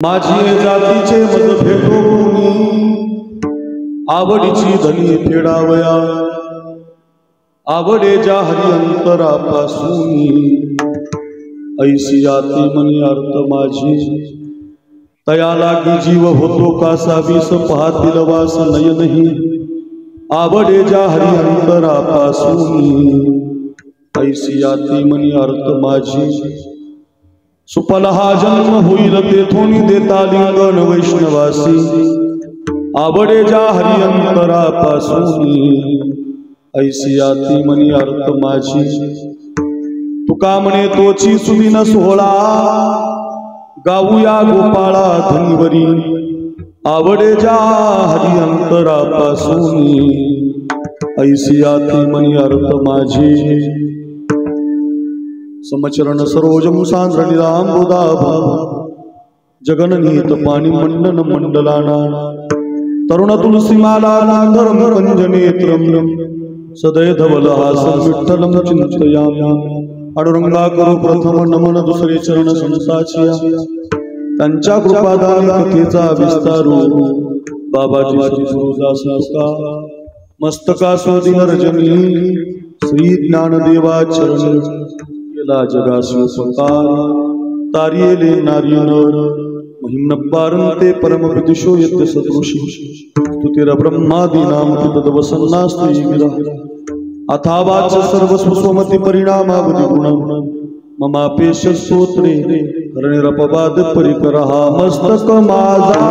माझी जातीचे मज भेटो कोणी आवडीची धनी फेडावया आवडे ज्या हरी अंतरापासून ऐसी आती मनी अर्थ माझी तया लागी जीव होतो कासा विष पाहतील वास नयनही आवडे ज्या हरी अंतरापासून ऐसी आती मनी अर्थ माझी सुपल हा जन्म होईल तेथून देता लिंगण वैष्णवासी आवडे ज्या हरी अंतरापासून ऐसी आती मनी अर्थ माझी तुका म्हणे तोची सुदिन सोहळा गाऊया गोपाळा धनीवरी आवडे ज्या हरी अंतरापासून ऐसी आती मनी अर्थ माझी समचरण सरोजम सांद्र निरांबुदाभ जगननीत पाणी मंडन मंडलाना तरुण तुलसीमाला धर्म कंजनेत्रम सदय धवल हासं विठ्ठलम चिंतयामि अडुरंगा करू प्रथम नमन दुसरे चरण संसाचिया त्यांच्या कृपादान कथेचा विस्तारू बाबाजी श्री गुरुदास तुका मस्तका स्वाधीन रजनी श्री ज्ञानदेवा चरण केला जगासु संकार तारियेले नारियनर महिम्न पारंते परम विदुषो यत्य सदृशी स्तुतिर ब्रह्मादि नाम तद्वसन्नास्ति गिरा अथावाच सर्वस्व स्वमति परिणामावधि गुण ममापेश स्तोत्रे हरणिरपवाद परिकरः मस्तक माझा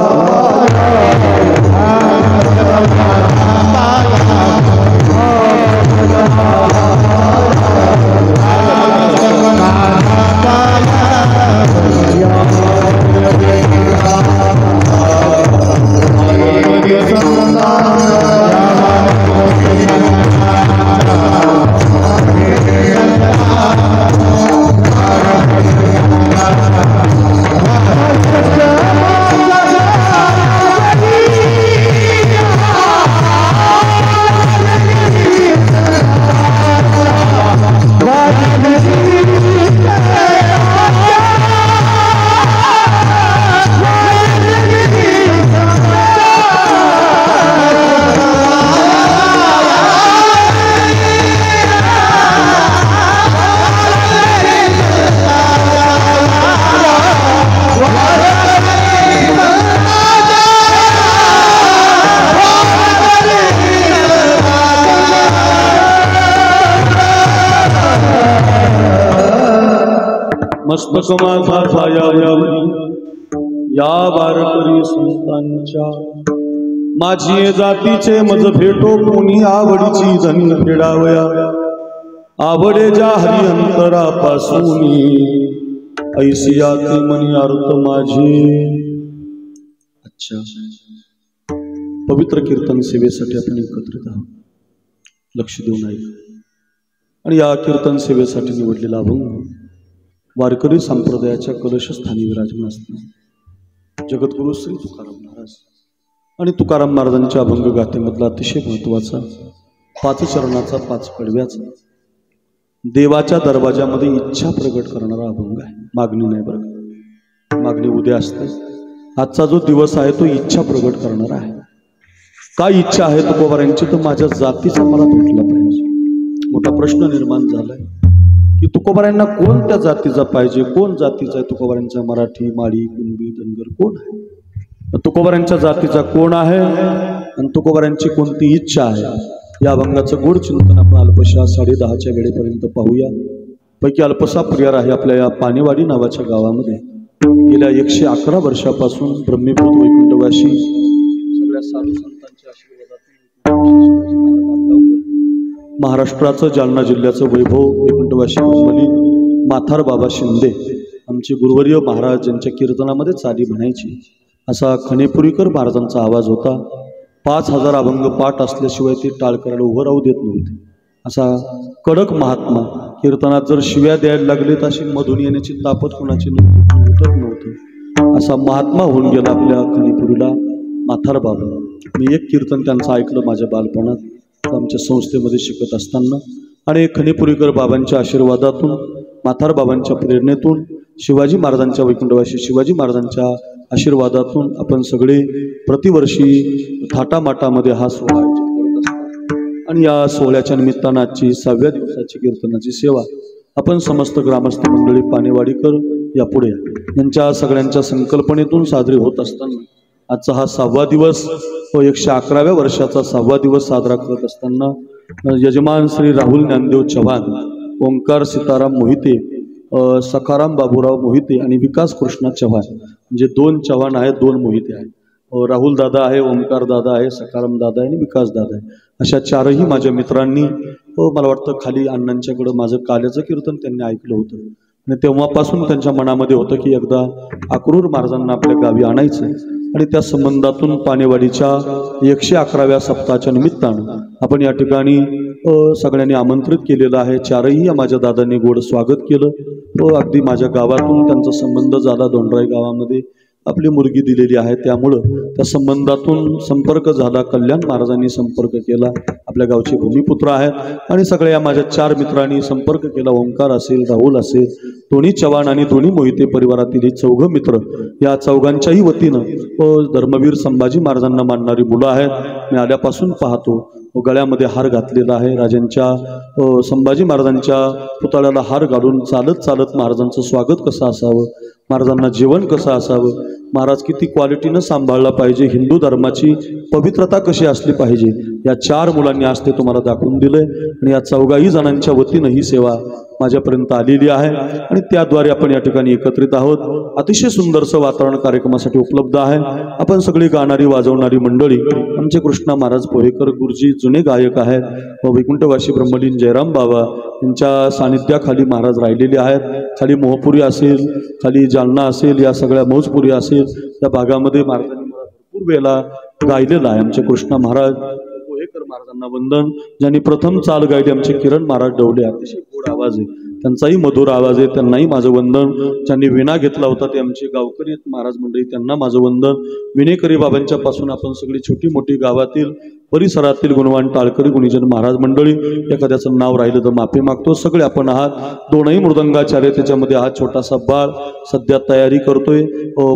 मस्तक माझा छायावरी या वारकरी संतांच्या माझी जातीचे मज भेटो कोणी आवडीची धनी फेडावया आवडे ज्या हरी अंतरापासून ऐसी आती मनी अर्थ माझी। अच्छा, पवित्र कीर्तन सेवेसाठी आपण एकत्रित आहोत, लक्ष देऊन ऐका। आणि या कीर्तन सेवेसाठी निवडलेला अभंग वारकरी संप्रदायाच्या कलशस्थानी विराजमान असतात जगद्गुरु श्री तुकाराम महाराज आणि तुकाराम महाराजांच्या अभंग गाथेमधला अतिशय महत्वाचा 5 चरणाचा 5 कडव्याचा देवाच्या दरवाजामध्ये इच्छा प्रगट करणारा अभंग आहे। मागणी नाही बरं, मागणी उद्या असते। आजचा जो दिवस आहे तो इच्छा प्रगट करणारा आहे। काय इच्छा आहे तुकोबारांची? तर माझ्या जातीचा मला भेटला पाहिजे। मोठा प्रश्न निर्माण झालाय की तुकोबारांना कोणत्या जातीचा पाहिजे, कोण जातीचा आहे तुकोबारांचा? मराठी, माळी, कुणबी, धनगर कोण आहे? तुकोबारांच्या जातीचा कोण आहे आणि तुकोबारांची कोणती इच्छा आहे? या अभंगाचं गोड चिंतन आपण अल्पशा 10:30च्या वेळेपर्यंत पाहूया। पैकी अल्पसा प्रियर आहे आपल्या या पानेवाडी नावाच्या गावामध्ये गेल्या 111 वर्षापासून ब्रह्मीभूत वैकुंठवासी सगळ्या साधू संतांच्या आशीर्वादातून महाराष्ट्राचं जालना जिल्ह्याचं वैभव वैकुंठवासी ब्रह्मली माथार बाबा शिंदे आमचे गुरुवर्य महाराज यांच्या कीर्तनामध्ये चाली म्हणायची असा खणेपुरीकर महाराजांचा आवाज होता। 5000 अभंग पाठ असल्याशिवाय ते टाळ करायला उभं राहू देत नव्हते। असा कडक महात्मा, कीर्तनात जर शिव्या द्यायला लागले तर अशी मधून येण्याची तापत कोणाची नव्हती। असा महात्मा होऊन गेला आपल्या खणेपुरीला माथार बाबा। मी एक कीर्तन त्यांचं ऐकलं माझ्या बालपणात, आमच्या संस्थेमध्ये शिकत असताना। आणि खणेपुरीकर बाबांच्या आशीर्वादातून, माथार बाबांच्या प्रेरणेतून शिवाजी महाराजांच्या वैकुंठवासी शिवाजी महाराजांच्या आशीर्वादातून आपण सगळे प्रतिवर्षी थाटामाटामध्ये हा सोहळा आयोजित करत असतो आणि या सोहळ्याच्या निमित्तानं आजची 6व्या दिवसाची कीर्तनाची सेवा आपण समस्त ग्रामस्थ मंडळी पानेवाडीकर यापुढे यांच्या सगळ्यांच्या संकल्पनेतून साजरी होत असताना आजचा हा 6वा दिवस व 111व्या वर्षाचा 6वा दिवस साजरा करत असताना यजमान श्री राहुल ज्ञानदेव चव्हाण, ओंकार सीताराम मोहिते, सखाराम बाबूराव मोहिते आणि विकास कृष्णा चव्हाण, म्हणजे 2 चव्हाण आहेत, 2 मोहिते आहेत. राहुल दादा आहे, ओंकार दादा आहे, सखाराम दादा आहे आणि विकास दादा आहे. अशा 4ही माझ्या मित्रांनी मला वाटतं खाली अण्णांच्याकडं माझं काल्याचं कीर्तन त्यांनी ऐकलं होतं आणि तेव्हापासून त्यांच्या मनामध्ये होतं की एकदा अक्रूर महाराजांना आपल्या गावी आणायचं आणि त्या संबंधातून पानेवाडीच्या 111व्या सप्ताहाच्या निमित्तानं आपण या ठिकाणी सगळ्यांनी आमंत्रित केलेलं आहे. 4ही या माझ्या दादांनी गोड स्वागत केलं. अगदी माझ्या गावातून त्यांचा संबंध झाला. दोंडराई गावामध्ये आपली मुलगी दिलेली आहे, त्यामुळं त्या संबंधातून संपर्क झाला. कल्याण महाराजांनी संपर्क केला, आपल्या गावचे भूमिपुत्र आहेत आणि सगळ्या या माझ्या 4 मित्रांनी संपर्क केला. ओंकार असेल, राहुल असेल, दोन्ही चव्हाण आणि दोन्ही मोहिते परिवारातील हे 4 मित्र, या 4घांच्याही वतीनं धर्मवीर संभाजी महाराजांना मानणारी मुलं आहेत. मी आल्यापासून पाहतो गळ्यामध्ये हार घातलेला आहे. राजांच्या संभाजी महाराजांच्या पुतळ्याला हार घालून चालत चालत महाराजांचं स्वागत कसं असावं, महाराजांना जेवण कसं असावं, महाराज किती क्वालिटीनं सांभाळला पाहिजे, हिंदू धर्माची पवित्रता कशी असली पाहिजे, या 4 मुलांनी आज ते तुम्हाला दाखवून दिलंय आणि या 4ही जणांच्या वतीनं ही सेवा माझ्यापर्यंत आलेली आहे आणि त्याद्वारे आपण या ठिकाणी एकत्रित आहोत. अतिशय सुंदरसं वातावरण कार्यक्रमासाठी उपलब्ध आहे. आपण सगळी गाणारी वाजवणारी मंडळी, आमचे कृष्णा महाराज पोहेकर गुरुजी जुने गायक आहेत व वैकुंठवासी ब्रह्मलीन जयराम बाबा यांच्या सानिध्याखाली महाराज राहिलेले आहेत. खाली मोहपुरी असेल, खाली जालना असेल, या सगळ्या मौजपुरी असेल, त्या भागामध्ये महाराजांनी मला भरपूर वेळेला गायलेला आहे. आमचे कृष्णा महाराज पोहेकर महाराजांना वंदन. ज्यांनी प्रथम चाल गायली आमचे किरण महाराज डवले, अतिशय गोड आवाज आहे, त्यांचाही मधुर आवाज आहे, त्यांनाही माझं वंदन. ज्यांनी विणा घेतला होता ते आमचे गावकरी महाराज मंडळी, त्यांना माझं वंदन. विनेकरी बाबांच्या पासून आपण सगळी छोटी मोठी गावातील परिसरातील गुणवान टाळकरी गुणीजन महाराज मंडळी, एखाद्याचं नाव राहिलं तर माफी मागतो. सगळे आपण आहात. 2ही मृदंगाचार्य, त्याच्यामध्ये हा छोटासा बाळ सध्या तयारी करतोय.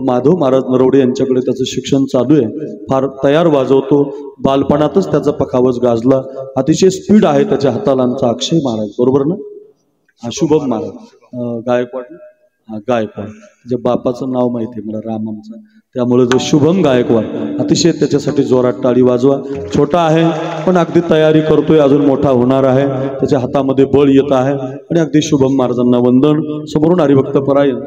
माधव महाराज नरवडे यांच्याकडे त्याचं शिक्षण चालू आहे, फार तयार वाजवतो. बालपणातच त्याचा पखावज गाजला, अतिशय स्पीड आहे त्याच्या हाताला. आमचा अक्षय महाराज, बरोबर ना, हा शुभम महाराज गायकवाड, गायकवाड त्याच्या बापाचं नाव माहिती आहे मला, राम आमचा, त्यामुळे जो शुभम गायकवाड, अतिशय त्याच्यासाठी जोरात टाळी वाजवा. छोटा आहे पण अगदी तयारी करतोय, अजून मोठा होणार आहे, त्याच्या हातामध्ये बळ येत आहे आणि अगदी शुभम महाराजांना वंदन. समोरून हरिभक्त परायण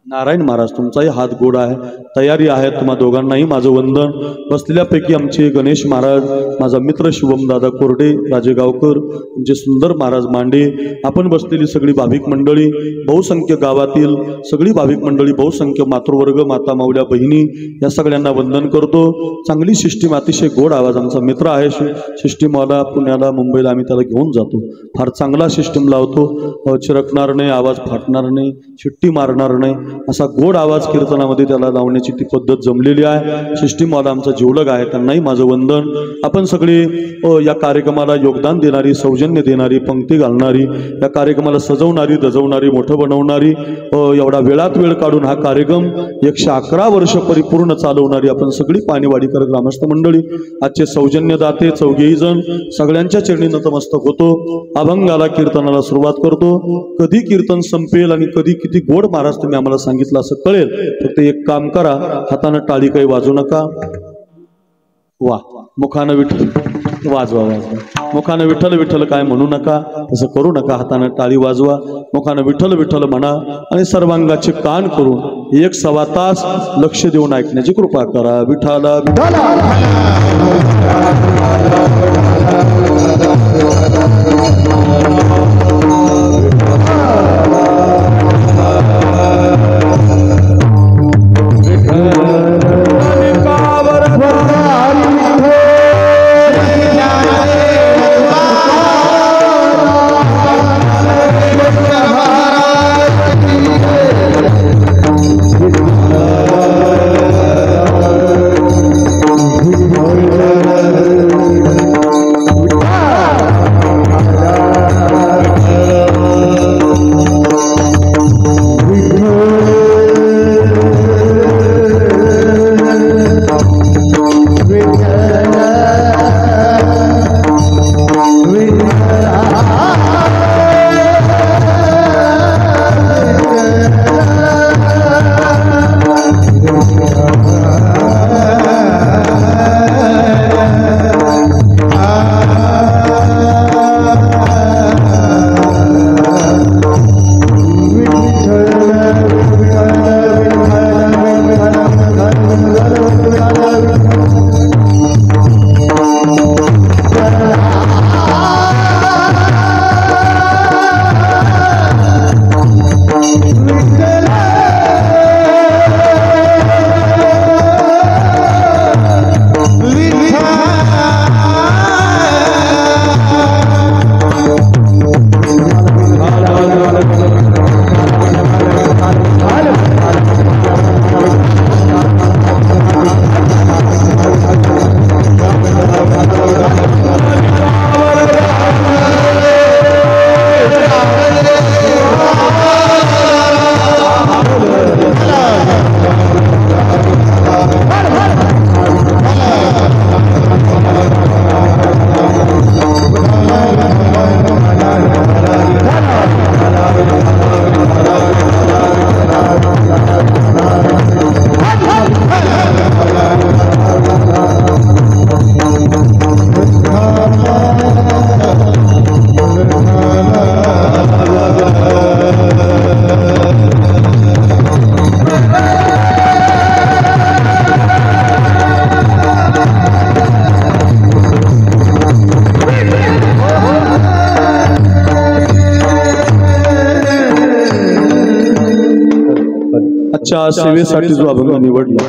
नारायण महाराज, तुमचाही हात गोड आहे, तयारी आहे, तुम्हा दोघांनाही माझं वंदन. बसलेल्यापैकी आमचे गणेश महाराज, माझा मित्र शुभमदादा कोरडे, राजेगावकर, आमचे सुंदर महाराज मांडे, आपण बसलेली सगळी भाविक मंडळी, बहुसंख्य गावातील सगळी भाविक मंडळी, बहुसंख्य मातृवर्ग, माता माऊल्या बहिणी, या सगळ्यांना वंदन करतो. चांगली सिस्टीम, अतिशय गोड आवाज, आमचा मित्र आहे सिस्टीमवाला, पुण्याला मुंबईला आम्ही त्याला घेऊन जातो, फार चांगला सिस्टीम लावतो, चिरकणार नाही, आवाज फाटणार नाही, शिट्टी मारणार नाही, असा गोड आवाज कीर्तनामध्ये त्याला लावण्याची ती पद्धत जमलेली आहे. सिस्टीमवाला आमचा जीवलग आहे, त्यांनाही माझं वंदन. आपण सगळे या कार्यक्रमाला योगदान देणारी, सौजन्य देणारी, पंक्ती घालणारी, या कार्यक्रमाला सजवणारी, दजवणारी, मोठं बनवणारी, एवढा वेळात वेळ काढून हा कार्यक्रम 111 वर्ष परिपूर्ण चालवणारी आपण सगळी पानेवाडीकर ग्रामस्थ मंडळी, आजचे सौजन्यदाते 4ही जण, सगळ्यांच्या चरणी नतमस्तक होतो. अभंगाला, कीर्तनाला सुरुवात करतो. कधी कीर्तन संपेल आणि कधी किती गोड महाराज तुम्ही आम्हाला सांगितलं असं कळेल. फक्त एक काम करा, हाताने टाळी काही वाजू नका, वा मुखानं विठ्ठल वाजवा, वाजवा मुखानं विठ्ठल विठ्ठल काय म्हणू नका, तसं करू नका. हाताने टाळी वाजवा, मुखानं विठ्ठल विठ्ठल म्हणा आणि सर्वांगाचे कान करून 1 तास लक्ष देऊन ऐकण्याची कृपा करा. विठ्ठला विठ्ठला. देवाच्या सेवेसाठी जो अभंग निवडला,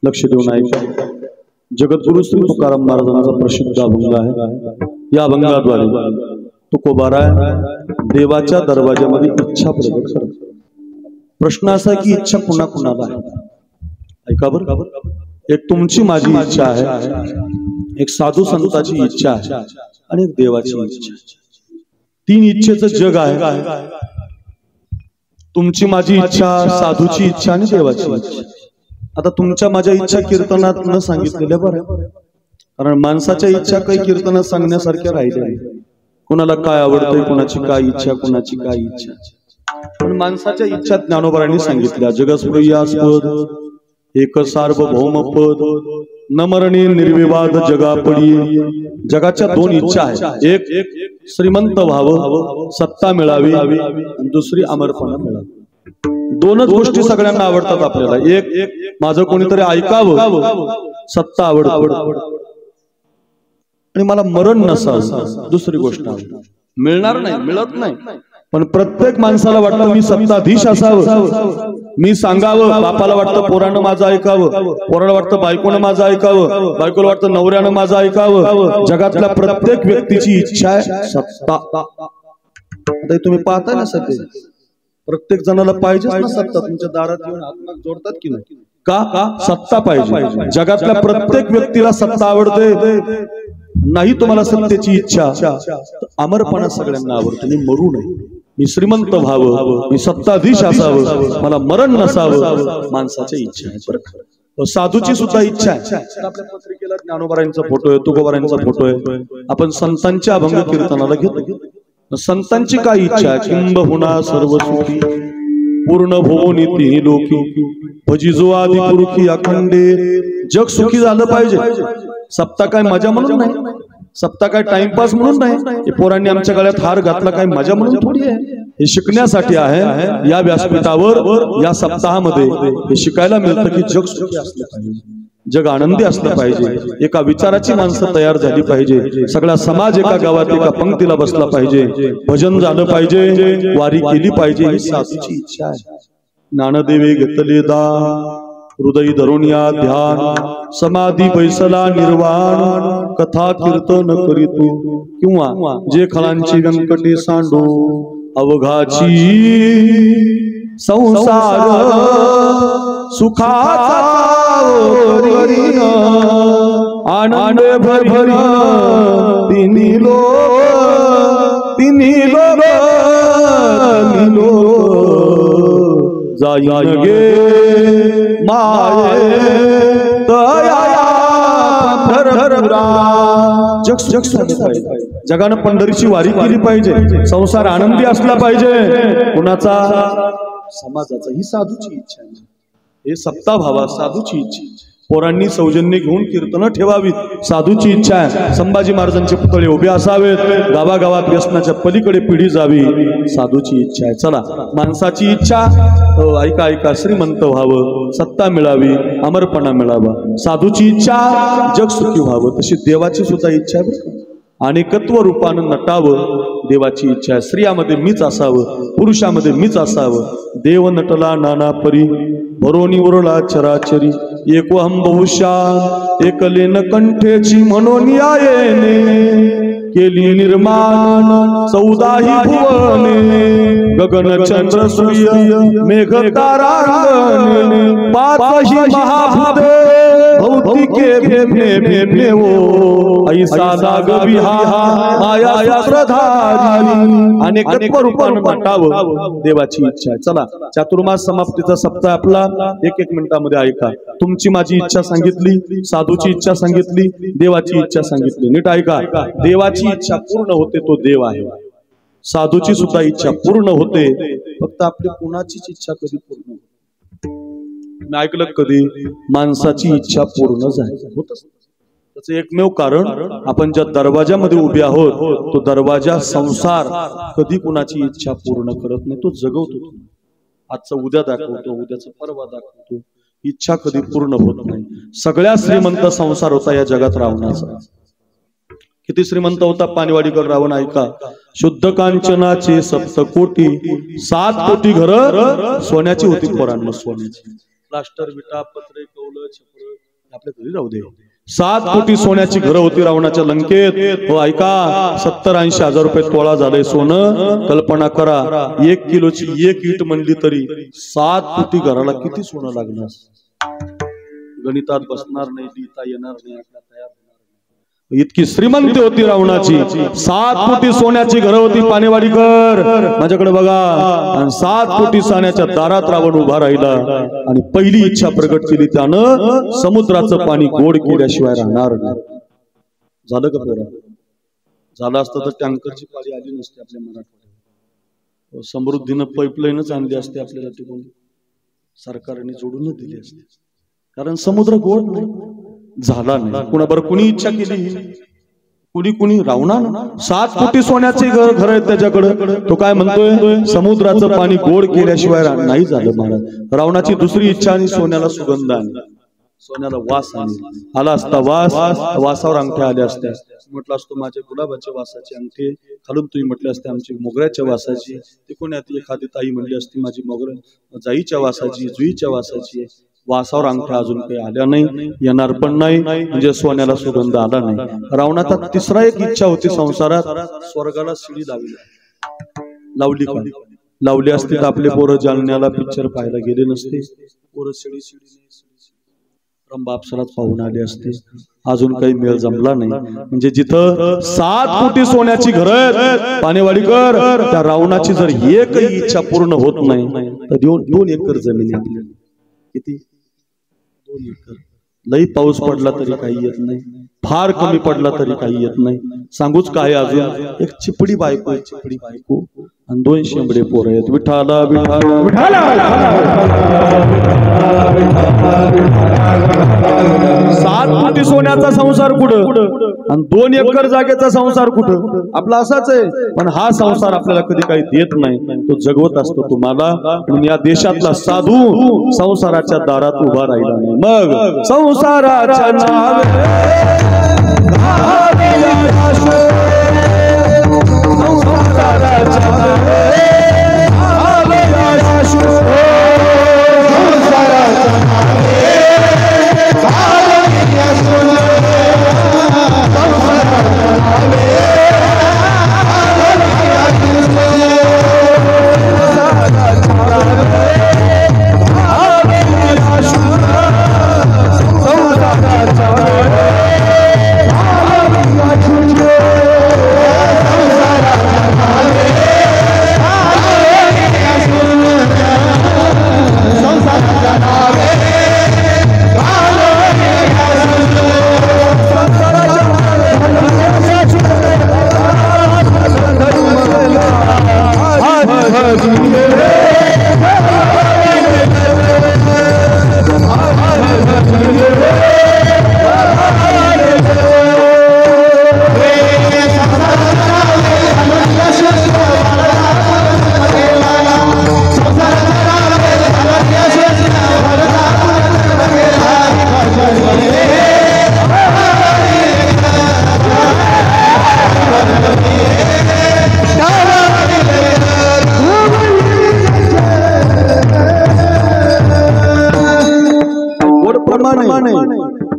लक्ष देऊन ऐका. जगद्गुरु श्री तुकाराम महाराजांचा प्रसिद्ध अभंग आहे. या अभंगाद्वारे तुकोबाराय देवाच्या दरवाजामध्ये इच्छा प्रकट करतो. प्रश्न असा की इच्छा कुणा कुणाला आहे? ऐका बरं. एक तुमची माझी इच्छा आहे, एक साधू संताची इच्छा आहे आणि एक देवाची इच्छा. तीन इच्छेचं जग आहे. तुमची माझी इच्छा, साधूची इच्छा आणि देवाची इच्छा. आता तुमच्या माझ्या इच्छा कीर्तनात न सांगितलेल्या बरं, कारण माणसाच्या इच्छा काही कीर्तनात सांगण्यासारख्या राहिल्या नाही. कोणाला काय आवडतंय, कोणाची काय इच्छा, कोणाची काय इच्छा. पण माणसाच्या इच्छा ज्ञानोबारांनी सांगितल्या. जगस्प्रियास्पद एक सार्वभौम पद न मरणे निर्विवाद जगापडी. जगाच्या दोन इच्छा आहेत. एक श्रीमंत व्हावं, सत्ता मिळावी, आणि दुसरी अमरपणा मिळावी. दोनच गोष्टी सगळ्यांना आवडतात आपल्याला. एक माझं कोणीतरी ऐकावं, सत्ता आवडत, आणि मला मरण नसावं, दुसरी गोष्ट आवडत. मिळणार नाही, मिळत नाही. पण प्रत्येक माणसाला वाटतं मी सत्ताधीश असावं, मी सांगावं. बापाला वाटतं पोरानं माझं ऐकावं, पोराला वाटतं बायकोनं माझं ऐकावं, बायकोला वाटतं नवऱ्यानं माझं ऐकावं. जगातल्या प्रत्येक व्यक्तीची इच्छा आहे सत्ता. आता तुम्ही पाहताय ना सध्या प्रत्येक जणाला पाहिजेच ना सत्ता. तुमच्या दारात येऊन हातमाग जोडतात की नाही? का? सत्ता पाहिजे. जगातल्या प्रत्येक व्यक्तीला सत्ता आवडते. नाही तुम्हाला सत्तेची इच्छा, अमरपणा सगळ्यांना आवडतो. मी मरू नये, मी श्रीमंत व्हावं, मी सत्ताधीश असावं, मला मरण नसावं, माणसाच्या इच्छा आहे. साधूची सुद्धा इच्छा आहे. आपल्या पत्रिकेला ज्ञानोबारांचा फोटो आहे, तुकोबारांचा फोटो आहे. आपण संतांच्या अभंग कीर्तनाला घेतो. संतांची काय इच्छा आहे? किंबहुना सर्व सुखी पूर्ण भोवनी तिन्ही लोकी भजी जो आदि पुरुखी अखंडे. जग सुखी झालं पाहिजे. सप्ता काय मजा म्हणून नाही, सप्ता काय टाइमपास म्हणून नाही. पोरांनी आमच्या गळ्यात हार घातला काय मजा म्हणून थोडी आहे. हे शिकण्यासाठी आहे. या व्यासपीठावर या सप्ताहामध्ये हे शिकायला मिळतं की जग सुखी असलं पाहिजे, जग आनंदी असलं पाहिजे. एका विचाराची माणसं तयार झाली पाहिजे. सगळा समाज एका गावात एका पंक्तीला बसला पाहिजे. भजन झालं पाहिजे, वारी केली पाहिजे. ही साधूची इच्छा आहे. ज्ञानदेवे घेतले दान, हृदय धरून या ध्यान, समाधी बैसला निर्वाण, कथा कीर्तन करीतो किंवा जे खळांची व्यंकटे सांडो. अवघाची संसार सुखाचा आनंद भरभरी तिन्ही लोक जाईन गे माये दया पंढरपुरा. जगानं पंढरीची वारी केली पाहिजे. संसार आनंदी असला पाहिजे. कुणाचा? समाजाचा. ही साधूची इच्छा आहे. हे सप्ताह भावा साधूची इच्छा. पोरांनी सौजन्य घेऊन कीर्तन ठेवावीत, साधूची इच्छा आहे. संभाजी महाराजांचे पुतळे उभे असावेत. गावागावात व्यसनाच्या पलीकडे पिढी जावी, साधूची इच्छा आहे. चला, माणसाची इच्छा ऐका ऐका, श्रीमंत व्हावं, सत्ता मिळावी, अमरपणा मिळावा. साधूची इच्छा जग सुखी व्हावं. तशी देवाची सुद्धा इच्छा आहे. अनेकत्व रूपानं नटावं, देवाची इच्छा आहे. स्त्रियामध्ये मीच असावं, पुरुषामध्ये मीच असावं. देव नटला नाना परी, भरोनी उरला चराचरी. एकोहम बहुशा एकलेन कंठेची म्हणून यायेने, केली निर्माण 14 भुवने. गगन चंद्र सूर्य मेघ तारा, 5 महाभूते भौतिके भेदने भेदने वो. ऐसा जाग विहार माया सूत्रधारी. अनेकत्व रूपानं नटावं, देवाची इच्छा आहे. चला, चातुर्मास समाप्तीचा सप्ताह आपला 1-1 मिनिटामध्ये ऐका. तुमची माझी इच्छा सांगितली, साधूची इच्छा सांगितली, देवाची इच्छा सांगितली. नीट ऐका. देवाची इच्छा पूर्ण होते तो देव आहे. साधूची सुद्धा इच्छा पूर्ण होते. फक्त आपली कुणाचीच इच्छा कधी पूर्ण होते? मी ऐकलं कधी माणसाची इच्छा पूर्ण झाली होतच. त्याचं एकमेव कारण, आपण ज्या दरवाजामध्ये उभे आहोत तो दरवाजा संसार कधी कुणाची इच्छा पूर्ण करत नाही. तो जगवतो. आजचं उद्या दाखवतो, उद्याचं परवा दाखवतो. इच्छा कधी पूर्ण होत नाही. सगळ्या श्रीमंत संसार होता या जगात रावणाचा. किती श्रीमंत होता पाणीवाडीकर रावण ऐका. शुद्ध कांचनाचे 7 कोटी, 7 कोटी घर सोन्याची होती पोरांना, सोन्याची. प्लास्टर विटा पत्रे कौल छपर आपल्या घरी राहू दे. 7 कोटी सोन्याची घरं होती रावणाच्या लंकेत. हो ऐका, 70-80 हजार रुपये तोळा झालंय सोनं. कल्पना करा, 1 किलोची 1 ईट म्हणली तरी 7 कोटी घराला किती सोनं लागणार. गणितात बसणार नाही, लिहिता येणार नाही, तयार. इतकी श्रीमंती होती रावणाची. 7 कोटी सोन्याची घरं होती पाणीवाडीकर माझ्याकडे बघा. आणि 7 कोटी सोन्याच्या दारात रावण उभा राहिला आणि पहिली इच्छा प्रकट केली त्यानं, समुद्राचं पाणी गोड केल्याशिवाय राहणार नाही. झालं का पोरा? झालं असतं तर टँकरची पाळी आली नसते आपल्या मराठवाड्यात. समृद्धीनं पाईपलाईनच आणली असते आपल्याला, तिकडून सरकारने जोडूनच दिली असते. कारण समुद्र गोड नाही झाला नाही. कुणाबर कुणी इच्छा केली, कुणी रावणार. 7 कोटी सोन्याचे घर आहेत त्याच्याकडे. तो काय म्हणतोय, समुद्राचं पाणी गोड केल्याशिवाय नाही झालं महाराज. रावणाची दुसरी इच्छा आणि सोन्याला सुगंध आणि सोन्याला वास आणि आला असता वास, वासावर अंगठ्या आल्या असत्या. म्हटलं असतो माझ्या गुलाबाच्या वासाची अंगठी, खालून तुम्ही म्हटले असते आमची मोगऱ्याच्या वासाची. ते कोण्यात एखादी ताई म्हणली असती माझी मोगऱ्या जाईच्या वासाची, जुईच्या वासाची. वासावर अंगठ्या अजून काही आल्या नाही, येणार पण नाही, म्हणजे सोन्याला सुगंध आला नाही. रावणाचा तिसरा एक इच्छा होती संसारात, स्वर्गाला शिडी लावली का? लावली असती तर आपले पोरं जालन्याला पिक्चर पाहायला गेले नसते. पोरं शिडी रंबा अप्सरात पाहून आले असते. अजून काही मेळ जमला नाही. म्हणजे जिथं 7 कोटी सोन्याची घरं पाणीवाडीकर, त्या रावणाची जर एकही इच्छा पूर्ण होत नाही तर 2 एकर जमीन आपली. किती? 2 एकर. लई पाऊस पडला तरी काही येत नाही, फार कमी पडला तरी काही येत नाही. सांगूच काय, अजून एक चिपडी बायको आणि 2 शेंबडे पोरं आहेत. विठाला विठाला 7 कोटी सोन्याचा संसार कुठं आणि 2 एकर जागेचा संसार कुठं? आपला असाच आहे. पण हा संसार आपल्याला कधी काही देत नाही, तो जगवत असतो तुम्हाला. म्हणून या देशातला साधू संसाराच्या दारात उभा राहिला नाही. मग संसाराच्या नावे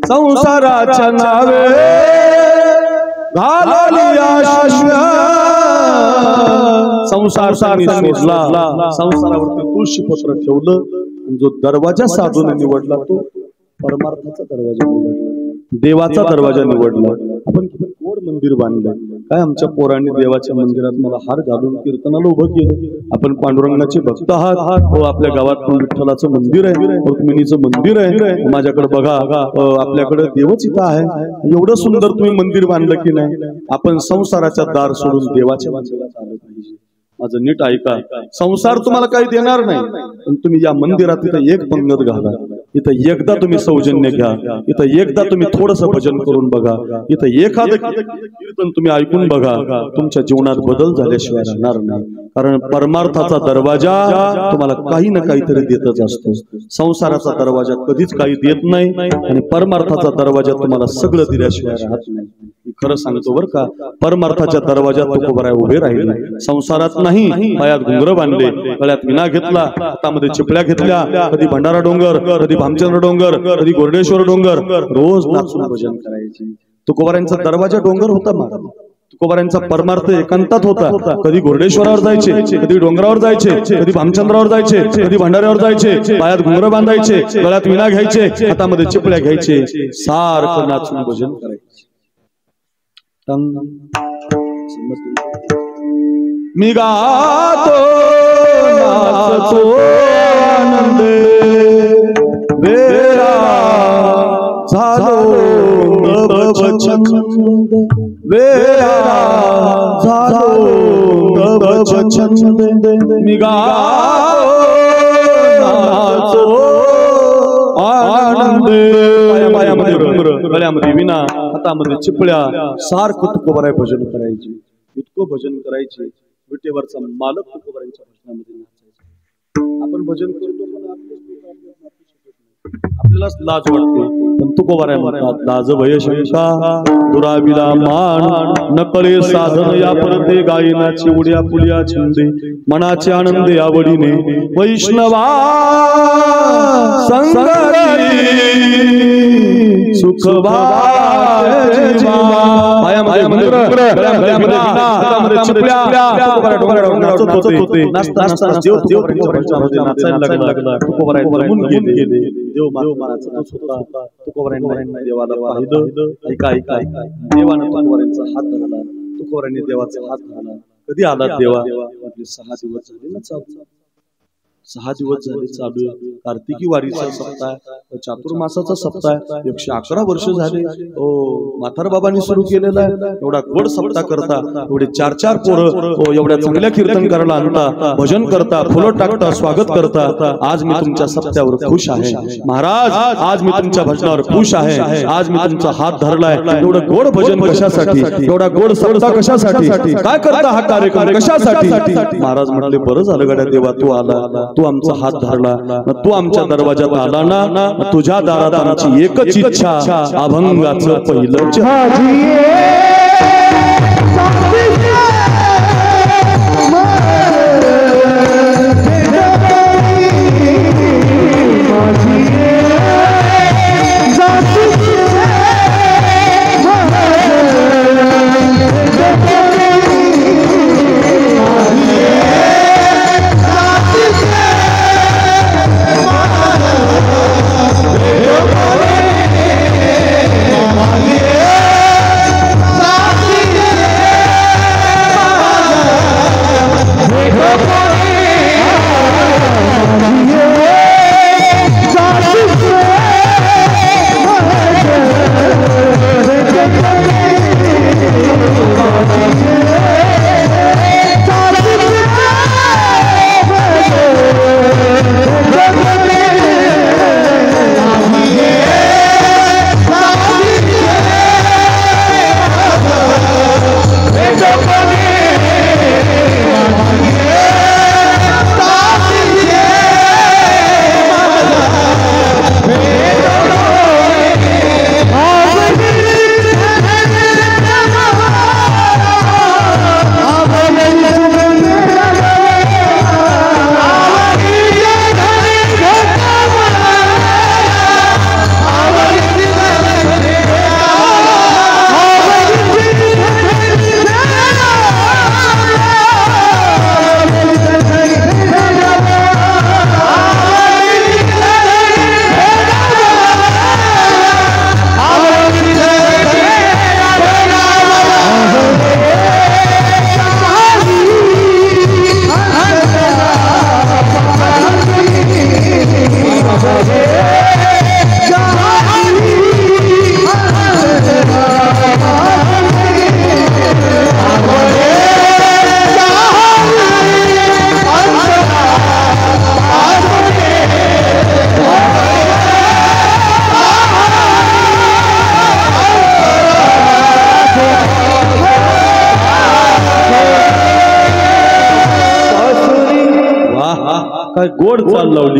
संसाराच्या नावे संसार सोडला, संसारावरती तुळशीपत्र ठेवलं. जो दरवाजा साधून निवडला तो परमार्थाचा दरवाजा निवडला, देवाचा दरवाजा निवडला. आपण किती गोड मंदिर बांधलं. काय आमच्या पोरांनी देवाच्या मंदिरात मला हार घालून कीर्तनाला उभं केलं. आपण पांडुरंगाचे भक्त आहात. हो, आपल्या गावात पण विठ्ठलाचं मंदिर आहे, रुक्मिणीचं मंदिर आहे. माझ्याकडे बघा, आपल्याकडे देवच इथं आहे. एवढं सुंदर तुम्ही मंदिर बांधलं की नाही? आपण संसाराच्या दार सोडून देवाच्या मंदिरात आलं पाहिजे. माझं नीट ऐका, संसार तुम्हाला काही देणार नाही, पण तुम्ही या मंदिरात इथं एक पंगत घाला. इथं एकदा तुम्ही सौजन्य घ्या. इथं एकदा तुम्ही थोडस भजन करून बघा. इथं एखादं कीर्तन तुम्ही ऐकून बघा. तुमच्या जीवनात बदल झाल्याशिवाय राहणार नाही. कारण परमार्थाचा दरवाजा तुम्हाला काही ना काहीतरी देतच असतो. संसाराचा दरवाजा कधीच काही देत नाही आणि परमार्थाचा दरवाजा तुम्हाला सगळं दिल्याशिवाय राहत नाही. खरं सांगतो बर का, परमार्थाच्या दरवाजात तुकोबाराय उभे राहिले. संसारात नाही, पायात घुंगर बांधले, गळ्यात विना घेतला, हातामध्ये चिपळ्या घेतल्या. कधी भंडारा डोंगर, कधी भामचंद्र डोंगर, कधी गोरडेश्वर डोंगर, रोज नाचून भजन करायचे. तुकोबारायांचा दरवाजा डोंगर होता. महाराज तुकोबारायांचा परमार्थ एकांतात होता. कधी गोरडेश्वरावर जायचे, कधी डोंगरावर जायचे, कधी भामचंद्रावर जायचे, कधी भंडाऱ्यावर जायचे, पायात घुंगर बांधायचे, गळ्यात विना घ्यायचे, हातामध्ये चिपळ्या घ्यायचे, सारखं नाचून भजन करायचे. मी गातो नाचतो आनंदे, वेळा झालो नवचंद, वेळा झालो नवचंद. मी गातो नाचतो आनंदे, पायामध्ये घुंगर, गळ्यामध्ये विना, हातामध्ये चिपळ्या, सारखं तुकोबाराय भजन करायचे. इतकं भजन करायचे, विटेवरचा मालक तुकोबारायांच्या भजनामध्ये नाचायचा. आपण भजन करतो पण आपल्यालाच लाज वाटते, पण तुकोबाराय म्हणतात लाज भय शंका दुराविला मान, नकळे साधन या परते गायनाची उड्या पुड्या छंदे, मनाचे आनंदे आवडीने वैष्णवा संगती सुखवा. तुकोबारायांनी देवाचा हात धरला. कधी आला देवा? 6 दिवस झाले ना चालू, 6 दिवस झाले चालू. कार्तिकी वारीचा सप्ताह, चातुर्मासाचा सप्ताह, 111 वर्ष झाले. म्हातार बाबांनी सुरू केलेला आहे. एवढा गोड सप्ताह करता, एवढे 4 पोरं एवढ्या चांगल्या कीर्तन करायला आणता, भजन करता, फुलं टाकता, स्वागत करता. आज मी तुमच्या सप्त्यावर खुश आहे महाराज, आज मी तुमच्या भजनावर खुश आहे. आज मी तुमचा हात धरलाय. एवढं गोड भजन कशासाठी, एवढा गोड सप्ताह कशासाठी, काय करता हा कार्यक्रम कशासाठी? महाराज म्हणाले बरं झालं गड्या देवा तू आला, तू आमचा हात धरला, तू आमच्या दरवाजात आला ना, तुझ्या दारात आमची एकच इच्छा, अभंगाचं पहिलं काय गोड चाल लावली.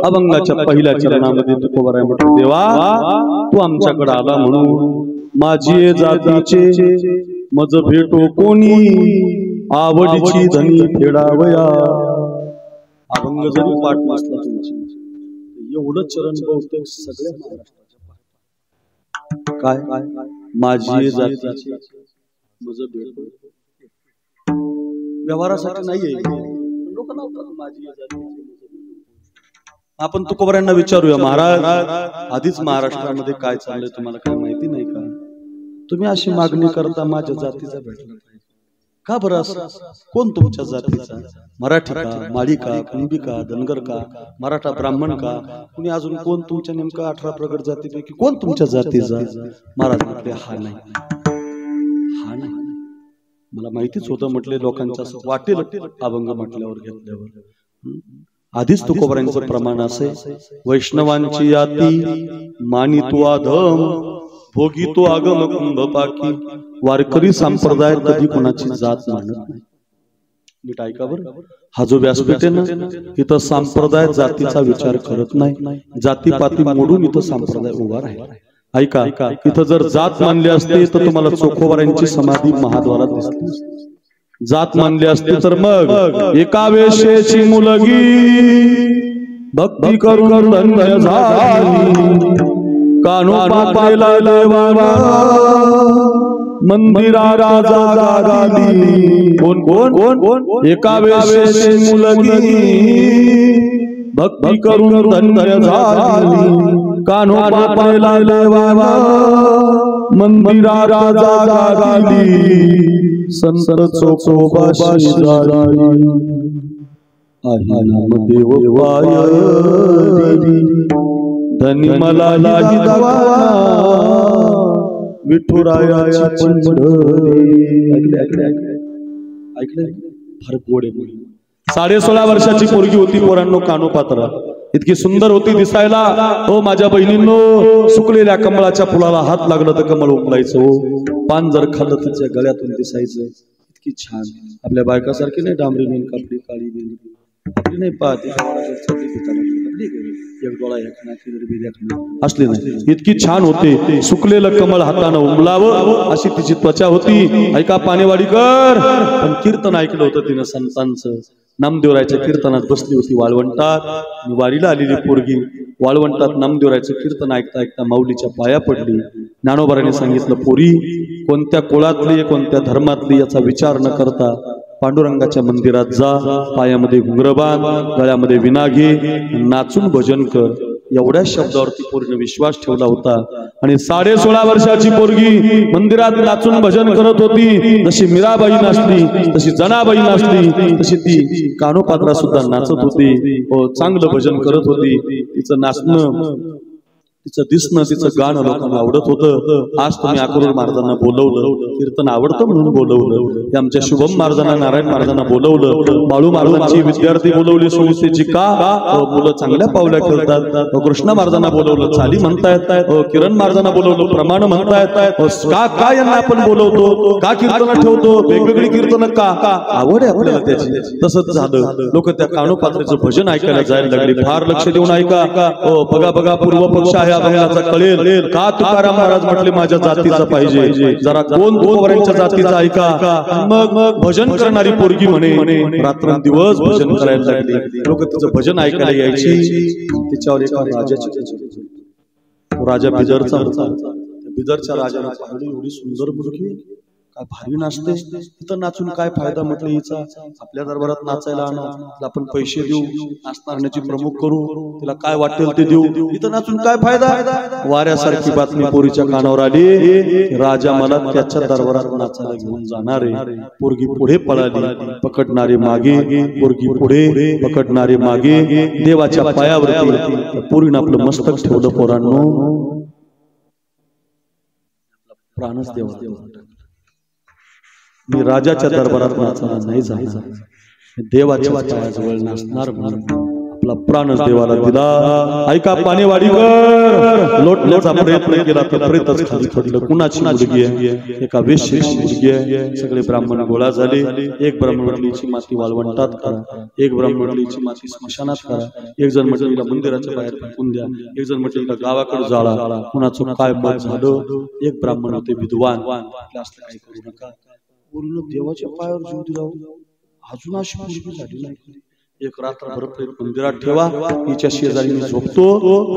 अभंगाच्या पहिल्या चरणामध्ये तुकोबाराय म्हटलं देवा तू आमच्याकडे आला म्हणून माझी जातीचे मज भेटो कोणी आवडीची धनी फेडावया. अभंग जरी पाठ नसला तुमची एवढं चरण बहुतेक सगळ्या महाराष्ट्राच्या काय माझी जातीचे मज भेटो व्यवहारासाठी नाहीये लोक लावतात माझी जातीचे. आपण तुकोबारांना विचारूया, महाराज आधीच महाराष्ट्रामध्ये काय चाललंय तुम्हाला काय माहिती नाही का? तुम्ही अशी मागणी करता माझ्या जातीचा भेटला का बरं? असं कोण तुमच्या जातीचा? मराठी का, माळी का, कुणबी का, धनगर का, मराठा ब्राह्मण का, कुणी अजून कोण तुमच्या नेमका 18 प्रगट जातीपैकी कोण तुमच्या जातीचा? महाराज म्हटले हा नाही, हा नाही. मला माहितीच होतं म्हटले लोकांच्या असं वाटेल अभंग म्हटल्यावर घेतल्यावर. आधीच तुकोबारांचं प्रमाण असे, वैष्णवांची याती मानितो आधम भोगी तो आगम कुंभ पाकी. वारकरी संप्रदाय कधी कोणाची जात मानत नाही. नीट ऐका बरं, हा जो व्यासपीठ आहे ना, इथं संप्रदाय जातीचा विचार करत नाही. जातीपाती मोडून इथं संप्रदाय उभा राहिला. ऐका, इथं जर जात मानली असते तर तुम्हाला चोखोबारांची समाधी महाद्वारात दिसली. जात मानली असते तर मग एका वेशेची मुलगी भक्ती करून धन्य झाली. कानोपाला देवाना मंदिरा राजा गाली. कोण कोण कोण? एका वेशेची मुलगी भक्ती करून धन्य झाली. कानोपाला देवाना मंदिरा राजा गाली. संत चोखोबाशी झाली आहे नामदेव पायरी. धनी मला ही दवाना विठुरायाची मंडळी. ऐकले फार गोड आहे. 16.5 वर्षाची पोरगी होती पोरांनो, कानोपात्रा इतकी सुंदर होती दिसायला. हो माझ्या बहिणींनो, सुकलेल्या कमळाच्या फुलाला हात लागलं तर कमळ उमलायचं. हो पान जर खाल्लं तिच्या गळ्यातून दिसायचं. इतकी छान, आपल्या बायकासारखी नाही डांबरी मेन कापडी काळी बेन आपली नाही पाहते एक डोळा असली नाही. इतकी छान होते. सुकलेलं कमळ हातानं उमलावं अशी तिची त्वचा होती. ऐका पाणेवाडीकर, पण कीर्तन ऐकलं होतं तिनं संतांचं. नामदेवरायच्या कीर्तनात बसली होती वाळवंटात. वारीला आलेली पोरगी वाळवंटात नामदेवरायचं कीर्तन ऐकता ऐकता माऊलीच्या पाया पडली. ज्ञानोबारांनी सांगितलं, पोरी कोणत्या कुळातली कोणत्या धर्मातली याचा विचार न करता पांडुरंगाच्या मंदिरात जा, पायामध्ये घुंगर बांध, गळ्यामध्ये विना घे, नाचून भजन कर. एवढ्या शब्दावरती पोरीने विश्वास ठेवला होता. आणि 16.5 वर्षाची पोरगी मंदिरात नाचून भजन करत होती. जशी मीराबाई नाचली, तशी जनाबाई नाचली, तशी ती कानोपात्रा सुद्धा नाचत होती. चांगलं भजन करत होती. तिचं नाचणं, तिचं दिसणं, तिचं गाणं लोकांना आवडत होतं. आज तुम्ही अक्रूर महाराजांना बोलवलं, कीर्तन आवडतं म्हणून बोलवलं. आमच्या शुभम महाराजांना, नारायण महाराजांना बोलवलं. बाळू महाराजांची विद्यार्थी बोलवली संस्थेची का? मुलं चांगल्या पावल्या करतात. कृष्ण महाराजांना बोलवलं, चाली म्हणतायत. किरण महाराजांना बोलवलं, प्रमाण म्हणतायत. का यांना आपण बोलवतो, का कीर्तन ठेवतो, वेगवेगळी कीर्तन का? आवड आहे आपल्याला त्याची. तसंच झालं. लोक त्या कानोपात्रेचं भजन ऐकायला जायला लागले. फार लक्ष देऊन ऐका. बघा बघा, पूर्व पक्ष आहे अभंगाचा कळेल का? तुकाराम महाराज म्हटले माझ्या जातीचा पाहिजे. जरा कोण तुकोबारांच्या जातीचा ऐका. मग भजन करणारी पोरगी म्हणे रात्रंदिवस भजन करायला लागली. लोक तिचं भजन ऐकायला यायची. तिच्यावर एका राजाची, राजा बिदरचा होता. बिदरच्या राजाला पाहिलं, एवढी सुंदर मुलगी, काय भारी नाचते. इथं नाचून काय फायदा म्हटलं हिचा? आपल्या दरबारात नाचायला आणा, आपण पैसे देऊ, नाचणारण्याची प्रमुख करू, तिला काय वाटेल ते देऊ. इथं नाचून काय फायदा? वाऱ्यासारखी बातमी पोरीच्या कानावर आली. राजा मला त्याच्या दरबारात नाचायला घेऊन जाणार आहे. पोरगी पुढे पळाली, पकडणारे मागे. पोरगी पुढे, पकडणारे मागे. देवाच्या पायावरती पोरीनं आपलं मस्तक ठेवलं. पोरांनो, प्राणच देवा. मी राजाच्या दरबारात नाचायला नाही जाणार, देवाच्या पायाजवळ नाचणार म्हणून आपला आपला प्राणच देवाला दिला। ऐका पाणेवाडीकर लोटण्याचा प्रयत्न केला तर प्रेतच खाली पडलं। कुणाची मुलगी आहे? एका वेश्येची मुलगी आहे। सगळे ब्राह्मण गोळा झाले। एक ब्राह्मण म्हटलीची माती वाळवंटात करा, एक ब्राह्मण म्हटलीची माती स्मशानात करा, एक जण म्हटलीला मंदिराच्या बाहेर फेकून द्या, एक जण म्हटलीला गावाकडे जाळा। कुणाचं काय मत झालं? एक ब्राह्मण होते विद्वान, असं काही करू नका, पूर्ण देवाच्या पायावर जीव दिला, अजून अशी मुलगी झाली नाही। एक रात्रभर मंदिरात ठेवा, तिच्या शेजारी मी झोपतो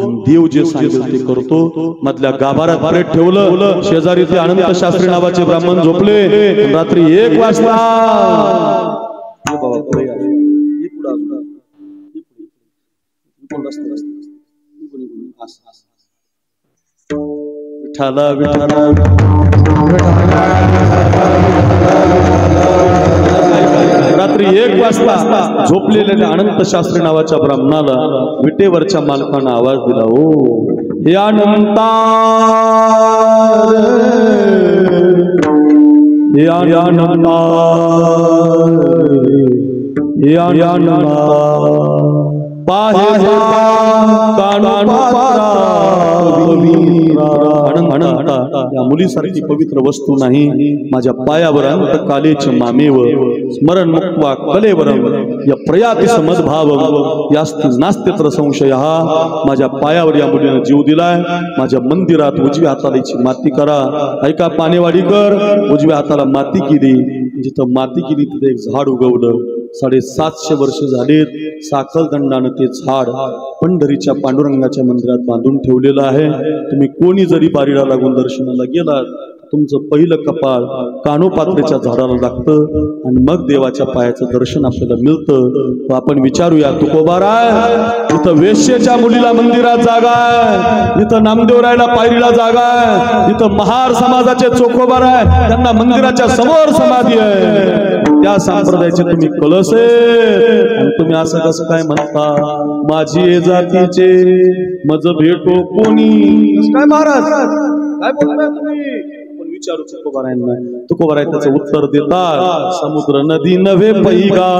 आणि देव जे सांगेल ते करतो। मधल्या गाभाऱ्यात प्रेत ठेवलं, शेजारी ते अनंत शास्त्री नावाचे ब्राह्मण झोपले। रात्री 1 वाजता विठाला विठाला रात्री 1 वाजता झोपलेल्या अनंत शास्त्री नावाच्या ब्राह्मणाला विटेवरच्या मालकानं आवाज दिला, ओ हे अनंता, हे अनंता, हे अनंता, या मुलीसारखी पवित्र वस्तू नाही, माझ्या पायावर अंतकालेच मामेव स्मरण मुक्त्वा कलेवरम या प्रयाती समद्भाव यास्ति नास्त्यत्र संशय। माझ्या पायावर या मुलीने जीव दिलाय। माझ्या मंदिरात उजव्या हाताला माती करा। ऐका पाणेवाडीकर, उजव्या हाताला माती केली, जिथं माती केली तिथे एक झाड उगवलं। 750 वर्ष झालेत, साखळदंडानं ते झाड पंढरीच्या पांडुरंगाच्या मंदिरात बांधून ठेवलेलं आहे। तुम्ही कोणी जरी बारीला लागून दर्शनाला गेलात, तुमचं पहिलं कपाळ कानोपात्रेच्या झाडाला लागतं आणि मग देवाच्या पायाचं दर्शन आपल्याला मिळतं। आपण विचारूया, तुकोबाराय, इथं वेश्येच्या मुलीला मंदिरात जागा आहे, इथं नामदेवरायला पायरीला जागा आहे, इथं महार समाजाचे चोखोबार आहे, त्यांना मंदिराच्या समोर समाधी आहे। त्या संप्रदायाचे तुम्ही कलस आहे आणि तुम्ही असं कसं काय म्हणता? माझी जातीचे मज भेटो कोणी, काय महाराज काय बोलताय तुम्ही? आपण विचारू तुकोबारायांना, तुकोबाराय त्याचं उत्तर देतात, समुद्र नदी नव्हे पैगा,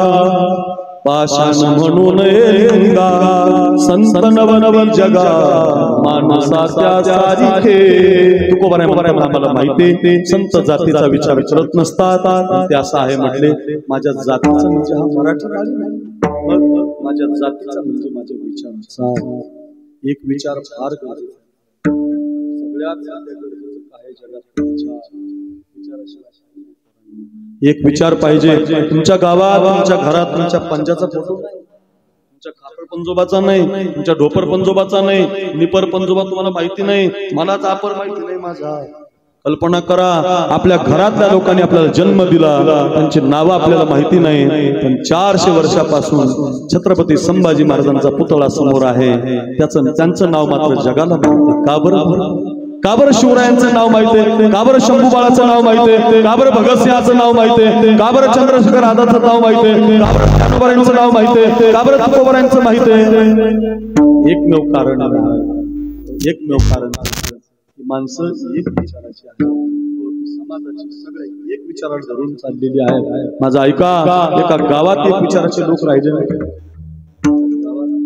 पाषाण म्हणून येगा, संत नवनवन जगा मानसाच्या सारिखे। तुकोबाराय मला माहिती संत जातीचा विचार करत नसतात, ते असं आहे म्हटले, माझ्या जातीचा म्हणजे हा मराठी नाही, माझ्या जातीचा म्हणजे माझ्या विचाराचा एक विचार फार गरजेचा। सगळ्यात गरजेचं काय जगात एक विचार पाहिजे। तुमच्या गावात, तुमच्या घरात, तुमच्या पंजाचा फोटो नाही, तुमच्या खापर पंजोबाचा नाही, तुमच्या ढोपर पंजोबाचा नाही, निपर पंजोबा तुम्हाला माहिती नाही, मला चापर माहिती नाही माझा। कल्पना करा, आपल्या घरातल्या लोकांनी आपल्याला जन्म दिला, त्यांची नावं आपल्याला माहिती नाही, पण 400 वर्षापासून छत्रपती संभाजी महाराजांचा पुतळा समोर आहे, त्यांचं नाव मात्र जगाला माहिती। का बरं? का बरं शिवरायांचं नाव माहितीये? का बरं शंभू बाळाचं नाव माहितीये? का बरं भगतसिंहाचं नाव माहितीये? का बरं चंद्रशेखर आझादचं नाव माहितीये? का बरं ज्ञानोबारायांचं नाव माहितीये? का बरं तुकोबारायांचं माहितीये? एकमेव कारण आहे, एकमेव कारण माणसं एक विचाराची आहेत, समाजाची सगळे एक विचाराला धरून चाललेली आहे। माझं ऐका, एका गावात एक विचाराचे लोक राहिले नाही, गावात एक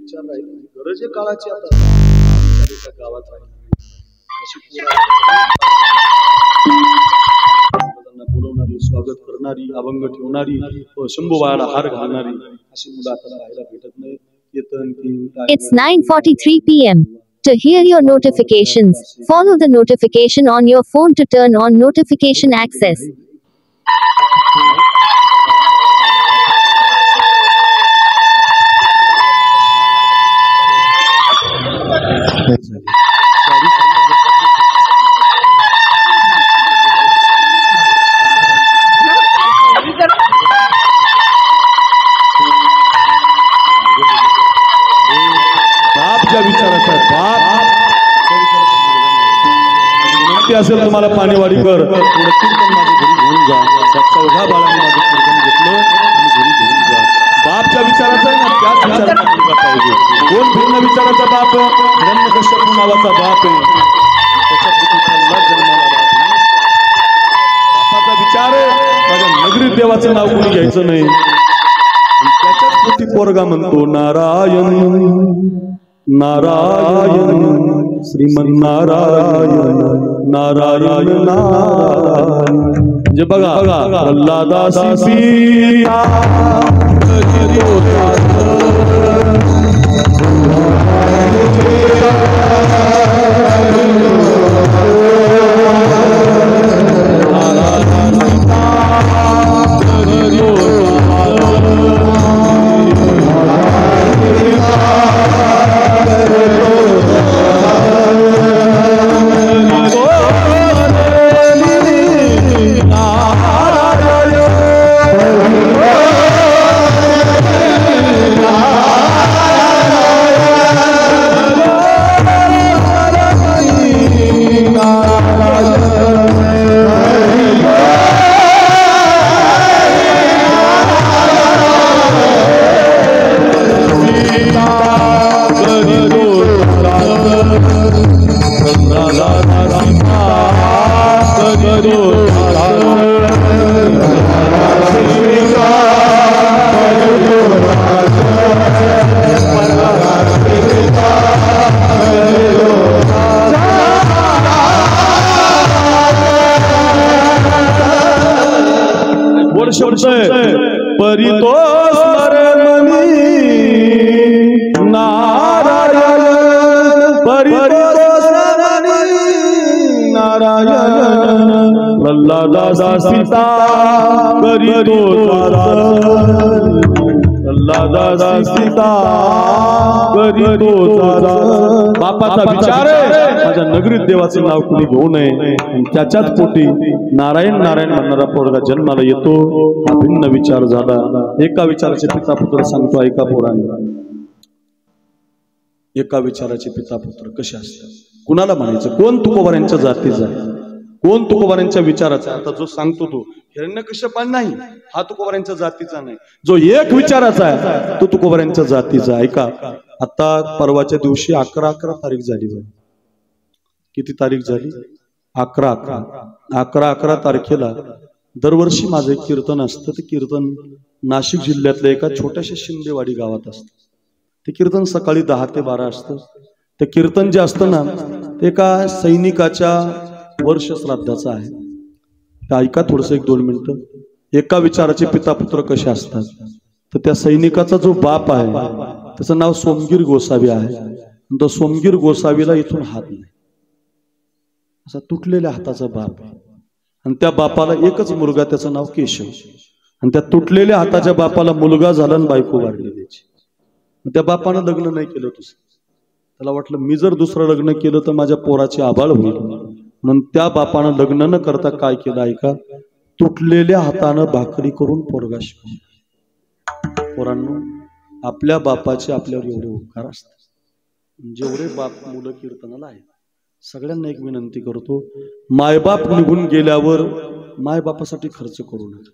विचार राहिले, गरज आहे काळाची आता गावात राहिले बोलवणारी, स्वागत करणारी, अभंग ठेवणारी, शंभू बाळाला हार घालणारी अशी मुलं आता राहायला भेटत नाही। It's 9:43 p.m. To hear your notifications, follow the notification on your phone to turn on notification access. असेल तुम्हाला पाणेवाडीकर, थोडं कीर्तन माझ्या घरी घेऊन जा, त्या चौघा बाळांनी माझं कीर्तन घेतलं, तुम्ही घरी घेऊन जा। बापच्या विचाराचा आहे ना, त्याच विचाराचा मुलगा पाहिजे। कोण भिन्न विचाराचा बाप? हिरण्यकश्यप नावाचा बाप आहे, त्याच्या पुत्राला जन्माला बापाचा विचार आहे, माझ्या नगरीत देवाचं नाव कोणी घ्यायचं नाही, त्याच्याच पोटी पोरगा म्हणतो नारायण नारायण श्रीमन्नारायण नारायण नारायण. म्हणजे बघा प्रल्हादासी सीता परितो स्मरणमनी नारायण परितो स्मरणमनी नारायण प्रल्हादा सीता परितो प्रल्हादा सीता परितो बापाचा विचार माझ्या नगरीत देवाचे नाव कुणी घेऊ नये आणि त्याच्याच पोटी नारायण नारायण म्हणणारा पोरगा जन्माला येतो. हा भिन्न विचार झाला. एका विचाराचे पिता पुत्र सांगतो ऐका पोरांनी. एका विचाराचे पिता पुत्र कसे असतात कुणाला म्हणायचं? कोण तुकोबारांच्या जातीचा कोण तुकोबारांच्या विचाराचा? आता जो सांगतो तो हिरण्यकश्यप नाही, हा तुकोबारांच्या जातीचा नाही. जो एक विचाराचा आहे तो तुकोबारांच्या जातीचा. ऐका आता परवाच्या दिवशी 11 तारीख झाली. किती तारीख झाली? 11 तारखेला दरवर्षी माझं एक कीर्तन असतं. ते कीर्तन नाशिक जिल्ह्यातल्या एका छोट्याशा शिंदेवाडी गावात असतं. ते कीर्तन सकाळी 10 ते 12 असतं. ते कीर्तन जे असतं ना ते एका सैनिकाच्या वर्ष श्राद्धाचं आहे. ऐका थोडस 1-2 मिनिटं. एका विचाराचे पिता पुत्र कसे असतात तर त्या सैनिकाचा जो बाप आहे त्याचं नाव सोमगीर गोसावी आहे. तो सोमगीर गोसावीला इथून हात नाही, असा तुटलेल्या हाताचा बाप आहे. आणि त्या बापाला एकच मुलगा, त्याचं नाव केशव. आणि त्या तुटलेल्या हाताच्या बापाला मुलगा झाला आणि बायको वाढली त्याची. त्या बापानं लग्न नाही केलं. त्याला वाटलं मी जर दुसरं लग्न केलं तर माझ्या पोराची आबाळ होईल. म्हणून त्या बापानं लग्न न करता काय केलं ऐका, तुटलेल्या हातानं भाकरी करून पोरगा शिकवला. पोरांनो, आपल्या बापाचे आपल्यावर एवढे उपकार असतात. जेवढे बाप मुलं कीर्तनाला आहेत सगळ्यांना एक विनंती करतो, मायबाप निघून गेल्यावर मायबापासाठी खर्च करू नका.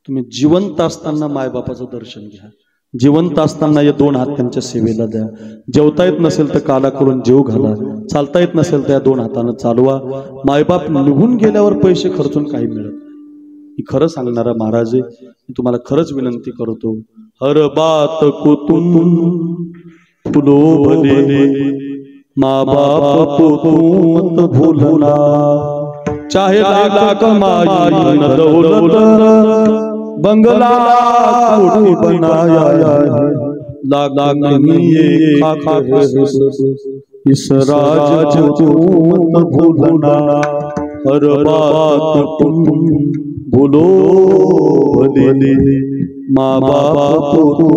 तुम्ही जिवंत असताना मायबापाचं दर्शन घ्या. जिवंत असताना या 2 हात त्यांच्या सेवेला द्या. जेवता येत नसेल तर काला करून जेव घाला. चालता येत नसेल तर या 2 हातानं चालवा. मायबाप निघून गेल्यावर पैसे खर्चून काही मिळत नाही. ही खरं सांगणारा महाराज आहे. मी तुम्हाला खरंच विनंती करतो, हर बात को तुम फुलो भले, माँ बाप को तुम मत भूलना. चाहे लाख कमाई न दौलत, बंगला कोठी बनाया है, लाख नहीं ये खाक है इस राज तुम मत भूलना. हर बात तुम भूलो भले, माँ बाप को तुम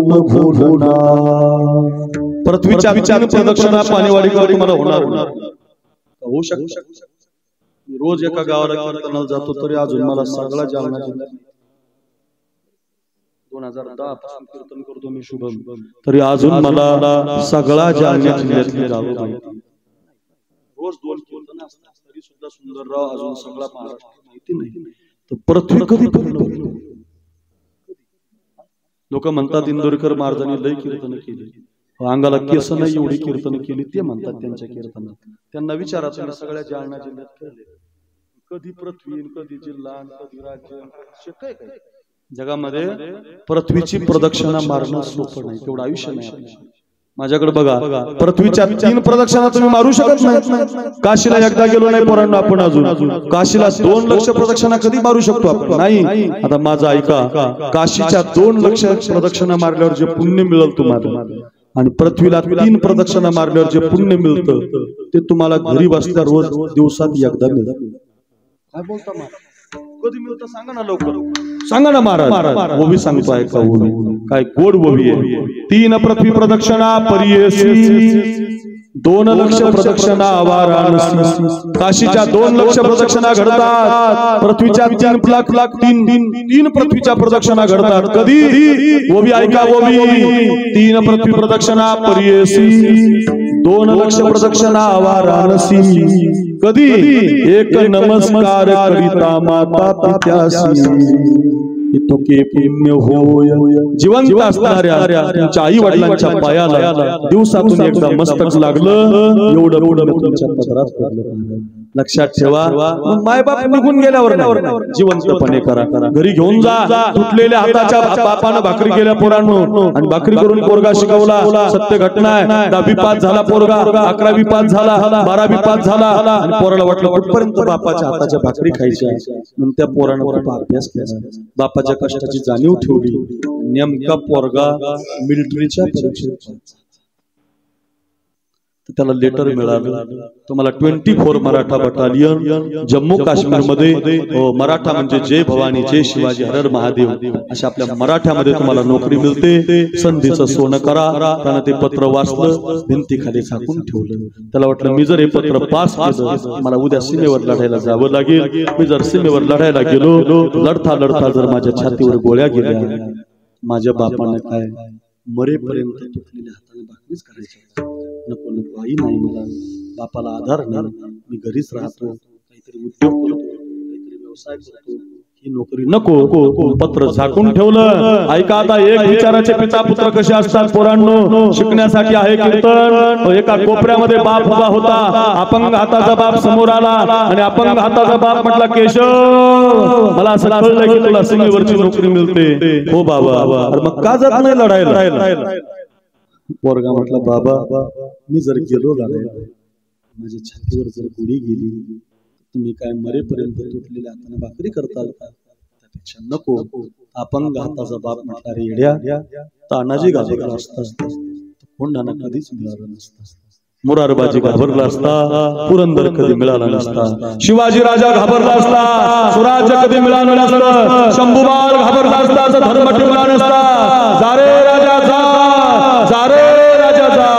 मत भूलना. पृथ्वीच्या विचार प्रदक्षिणा पाणीवाडी तुम्हाला होणार होऊ शकतो. रोज एका गावाला कीर्तनाला जातो तरी अजून मला सगळा जालना जिल्ह्यात 2010 पासून कीर्तन करतो मी शुभम, तरी अजून मला सगळा जालना जिल्ह्यातली गावं माहिती. रोज 2 कीर्तन असतात तरी सुद्धा सुंदरराव अजून सगळा महाराष्ट्र माहिती नाही. तर पृथ्वी कधी पूर्ण? लोक म्हणतात इंदोरकर महाराजांनी लय कीर्तन केली, अंगाला केस नाही एवढी कीर्तन केली ते म्हणतात त्यांच्या कीर्तनात. त्यांना विचारा सगळ्या जालना जिल्ह्यात कधी पृथ्वी, कधी जिल्हा, कधी राज्य, काय जगामध्ये पृथ्वीची प्रदक्षिणा मारणं सोपं नाही, तेवढं आयुष्य नाही आपलं. माझ्याकडे बघा, पृथ्वीच्या 3 प्रदक्षिणा तुम्ही मारू शकत नाही. काशीला एकदा गेलो नाही पोरांनो आपण, अजून काशीला 2 लक्ष प्रदक्षिणा कधी मारू शकतो आपण? नाही. आता माझं ऐका, काशीच्या 2 लक्ष प्रदक्षिणा मारल्यावर जे पुण्य मिळेल तुम्हाला, आणि पृथ्वीला 3 प्रदक्षिणा मारल्यावर जे पुण्य मिळतं ते तुम्हाला घरी बसल्या रोज दिवसात एकदा मिळतं. काय बोलता महाराज? कधी मिळतं सांगा ना लवकर, सांगा ना महाराज. ओवी सांगतो ऐका, ओवी काय गोड ओवी आहे. 3 पृथ्वी प्रदक्षिणा परियेसी, 2 लक्ष प्रदक्षिणा वाराणसी. काशीच्या 2 लक्ष प्रदक्षिणा घडतात, पृथ्वीच्या 3 पृथ्वीच्या प्रदक्षिणा घडतात. कधी? ओवी ऐका, ओवी 3 पृथ्वी प्रदक्षिणा परियेसी, 2 लक्ष प्रदक्षिणा वाराणसी. कधी? एक नमस्कार करिता माता पित्यासी, तो के पुण्य होय. जिवंत असणाऱ्या तुमच्या आई वडिलांच्या पायाला दिवसातून एकदा मस्तक लागलं, एवढं तुमच्या पदरात पडलं. लक्षात ठेवा. मायबाप निघून गेल्यावर जिवंतपणे करा. घरी घेऊन जा. तुटलेल्या हाताच्या बापानं भाकरी केल्या पोरांनो, आणि भाकरी करून पोरगा शिकवला. सत्य घटना आहे. 10वी पास झाला पोरगा, 11वी पास झाला, 12वी पास झाला, आणि पोराला वाटलं कुठपर्यंत बापाच्या हाताच्या भाकरी खायच्या. म्हणून त्या पोरानं खूप अभ्यास केला, बापाच्या कष्टाची जाणीव ठेवली. नेमका पोरगा मिलिटरीच्या परीक्षेत, त्याला लेटर मिळालं, तुम्हाला 24 मराठा बटालियन जम्मू काश्मीर मध्ये, मराठा म्हणजे जय भवानी, जय शिवाजी, हर हर महादेव, अशा आपल्या मराठ्यामध्ये तुम्हाला नोकरी मिळते. संधीचं सोनं करा. त्यानं ते पत्र वाचलं, भिंतीखाली झाकून ठेवलं. त्याला वाटलं मी जर हे पत्र पास केलं, मला उद्या सीमेवर लढायला जावं लागेल. मी जर सीमेवर लढायला गेलो, लढता लढता जर माझ्या छातीवर गोळ्या गेल्या, माझ्या बापानं काय मरेपर्यंत तुटलेल्या हाताने भाकरीच करायची. नको नको आई, नाही मला बापाला आधार नाही, मी घरीच राहतो, काहीतरी उद्योग करतो, काहीतरी व्यवसाय करतो, ही नोकरी नको. पत्र झाकून ठेवलं. ऐका आता, एक विचाराचे पिता पुत्र कसे असतात पोरांनो, शिकण्यासाठी आहे कीर्तन. एका कोपऱ्यामध्ये बाप उभा होता, अपंग हाताचा बाप समोर आला, आणि अपंग हाताचा बाप म्हटला, केशव मला असं कळलं की तुला सीमेवरची नोकरी मिळते. हो बाबा. मग का जात नाही लढायला? पोरगा म्हटला, बाबा मी जर गेलो लढायला, माझ्या छातीवर जर गोळी गेली, तुम्ही काय मरेपर्यंत तुटलेल्या हाताने भाकरी करताल का? त्यापेक्षा नको. अपंग हाताचा बाप म्हटला, रे येड्या, तानाजी घाबरला असता, कोंडाना कधीच मिळाला नसता, मुरारबाजी घाबरला असता, पुरंदर कधी मिळाला नसता, शिवाजी राजा घाबरला असता, स्वराज्य कधी मिळालं नसतं, शंभूबाल घाबरला असता, धर्म टिकला नसता. जा रे राजा जा, जा रे राजा जा.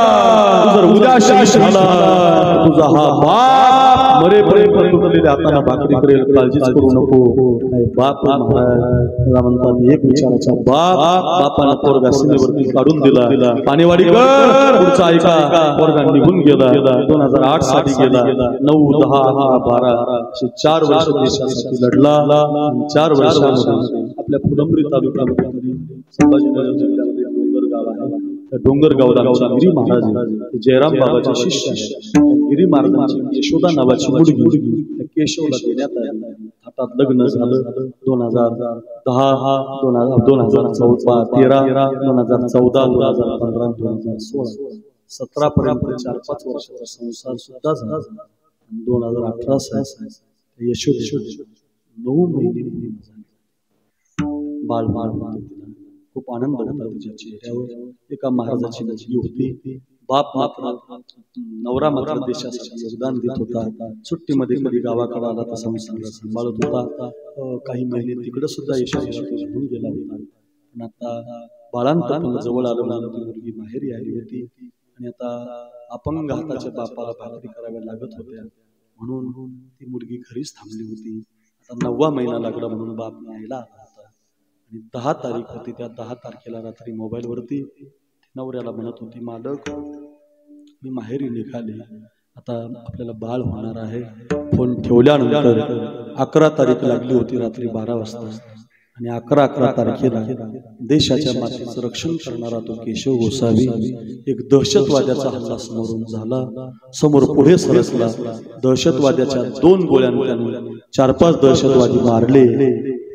जर उद्या शेष झाला, तुझा हा बाप मरेपर्यंत तुटलेल्या हाताने भाकरी करेल, काळजीच करू नको. बाप त्याला म्हणतात एक विचाराचा बाप. बापानं पोरगा सीमेवरती काढून दिला, पाणीवाडी कर. पुढचा ऐका, पोरगा निघून गेला. 2008 साली गेला. 9, 10, 11, 12 4 वर्ष देशासाठी लढला. 4 वर्षामध्ये आपल्या फुलंब्री तालुक्यामध्ये संभाजीनगर जिल्ह्यामध्ये डोंगर गाव आहे. त्या डोंगर गावाला आमचे गिरी महाराज, जयराम बाबाचे शिष्य, गिरी महाराजांची यशोदा नावाची मुलगी केशवला देण्यात आली. हातात लग्न झालं. 2010, 2013, 2014, 2015, 2016, 17 पर्यंत 4-5 वर्षाचा संसार सुद्धा झाला. 2018 साली यशोदा 9 महिने बाळ खूप आनंद होता तिच्या चेहऱ्यावर. एका महाराजाची मुलगी होती. बाप मात्र नवरा मात्र देशासाठी योगदान देत होता. सुट्टीमध्ये कधी गावाकडे आला तर संसार सांभाळत होता. काही महिने तिकडे सुद्धा यशस्वी होऊन गेला होता. पण आता बाळांतपण जवळ आलं ना, ती मुलगी माहेरी आली होती, आणि आता अपंग हाताच्या बापाला भाकरी कराव्या लागत होत्या, म्हणून ती मुलगी घरीच थांबली होती. आता 9वा महिना लागला म्हणून बाप न्यायला आला होता. आणि 10 तारीख होती. त्या 10 तारखेला रात्री मोबाईलवरती नवऱ्याला म्हणत होती, मालक मी माहेरी निघाले, आता आपल्याला बाळ होणार आहे. फोन ठेवल्यानंतर 11 तारीख लागली होती रात्री 12 वाजता. आणि 11 तारखेला देशाच्या मातेचं रक्षण करणारा तो केशव गोसावी एक दहशतवाद्याचा हल्ला समोरून झाला. समोर पुढे सरसला. दहशतवाद्याच्या 2 गोळ्यांनी 4-5 दहशतवादी मारले.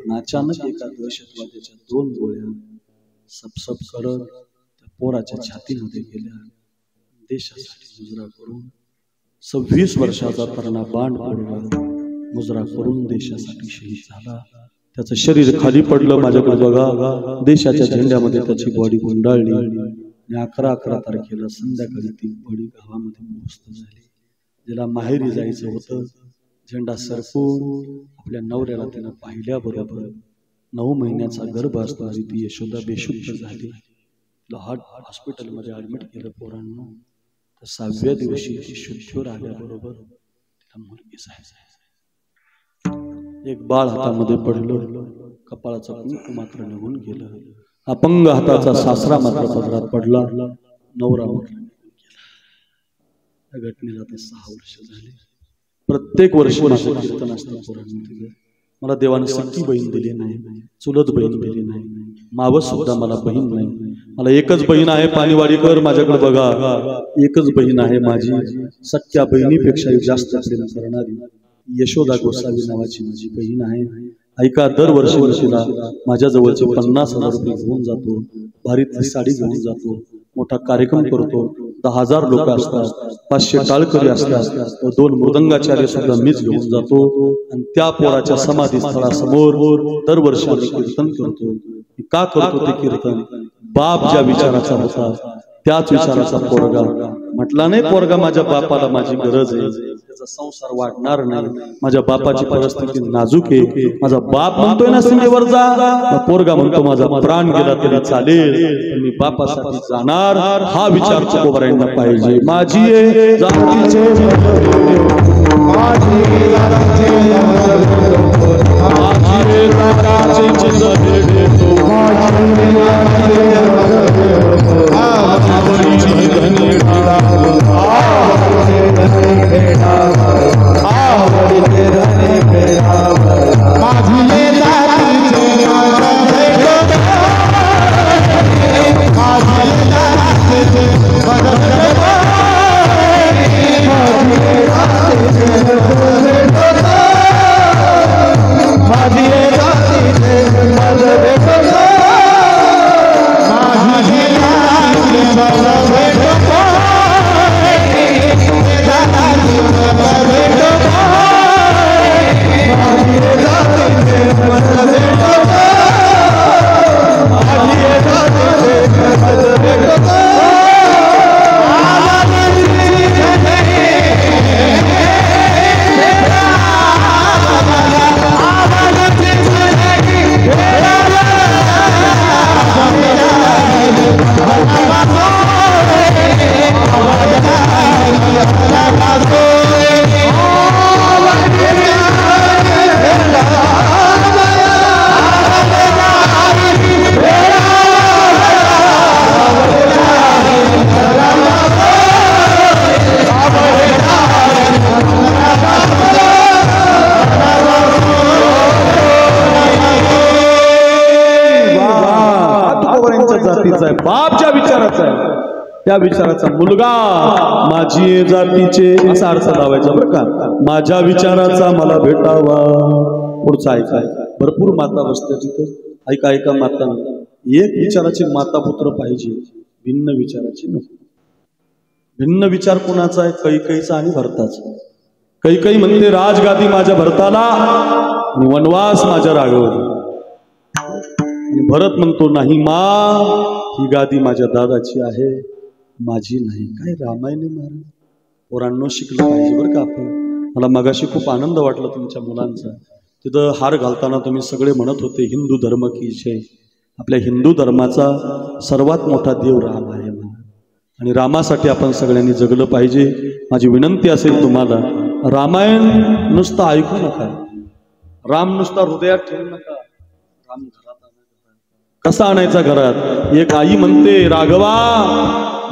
पण अचानक एका दहशतवाद्याच्या 2 गोळ्या सपसप करत त्या पोराच्या छातीमध्ये गेल्या. देशासाठी मुजरा करून 26 वर्षाचा तरुणा बाण पडला, मुजरा करून देशासाठी शहीद झाला. त्याचं शरीर खाली पडलं. माझ्याकडे बघा, देशाच्या झेंड्यामध्ये त्याची बॉडी गुंडाळली आणि 11 तारखेला संध्याकाळी ती बॉडी गावामध्ये पोहोचत झाली. ज्याला माहेरी जायचं होतं, झेंडा सरकून आपल्या नवऱ्याला त्यानं पाहिल्याबरोबर 9 महिन्याचा गर्भ असणारी ती यशोदा बेशुद्ध झाली. तिला हॉस्पिटलमध्ये ऍडमिट केलं पोरांना. तर 6व्या दिवशी ती शुद्धीवर आल्याबरोबर तिला मुलगी झाली. एक बाळ हातामध्ये पडलं, कपाळाचा कुंकू मात्र निघून गेलं. अपंग हाताचा सासरा मात्र पदरात पडला, नवरा मात्र निघून गेला. या घटनेला आता 6 वर्ष झाली. प्रत्येक वर्षी माझं कीर्तन असतं पोरांमध्ये. मला देवाने सख्खी बहीण दिली नाही, चुलत बहीण दिली नाही, मावस सुद्धा मला बहीण नाही. मला एकच बहीण आहे पाणीवाडीकर. माझ्याकडे बघा, एकच बहीण आहे माझी. सख्या बहिणीपेक्षाही जास्त प्रेम करणारी यशोदा गोसावी नावाची माझी बहीण आहे. ऐका, दरवर्षी वर्षीला माझ्या जवळचे 50,000 रुपये घेऊन जातो, भारीतली साडी घेऊन जातो, मोठा कार्यक्रम करतो. 10,000 लोक असतात, 500 टाळकरी असतात, 2 मृदंगाचार्य सुद्धा मीच घेऊन जातो. आणि त्या पोराच्या समाधी स्थळासमोर दरवर्षी आम्ही कीर्तन करतो. का करतो ते कीर्तन? बाप ज्या विचाराचा होता त्याच विचाराचा पोरगा. म्हटला नाही पोरगा माझ्या बापाला माझी गरज आहे, त्याचा संसार वाढणार नाही, माझ्या बापाची परिस्थिती नाजूक आहे, माझा बाप म्हणतोय ना सीमेवर जा, पोरगा म्हणतो माझा प्राण गेला तरी चालेल पण मी बापासाठी जाणार. हा विचार तुकोबारायांना पाहिजे. माझी जातीचे बाप ज्या विचाराचा आहे त्या विचाराचा मुलगा. माझी जातीचे असा अर्थ लावायचा बरं का. माझ्या विचाराचा मला भेटावा. पुढचा ऐका, भरपूर माता बसते तिथं. ऐका ऐका माता, एक विचाराची माता पुत्र पाहिजे, भिन्न विचाराची नको. भिन्न विचार कोणाचा आहे? कैकेयीचा आणि भरताचा. कैकेयी म्हणते राजगादी माझ्या भरताला आणि वनवास माझ्या राघवाला. आणि भरत म्हणतो नाही मा, ही गादी माझ्या दादाची आहे, माझी नाही. काय रामायण महाराज पोरांनो शिकलं पाहिजे बरं का आपण. मला मगाशी खूप आनंद वाटला तुमच्या मुलांचा. तिथं हार घालताना तुम्ही सगळे म्हणत होते हिंदू धर्म की जय. आपल्या हिंदू धर्माचा सर्वात मोठा देव राम आहे आणि रामासाठी आपण सगळ्यांनी जगलं पाहिजे. माझी विनंती असेल तुम्हाला, रामायण नुसतं ऐकू नका, राम नुसता हृदयात ठेवू नका, राम घरात कसा आणायचा घरात. एक आई म्हणते राघवा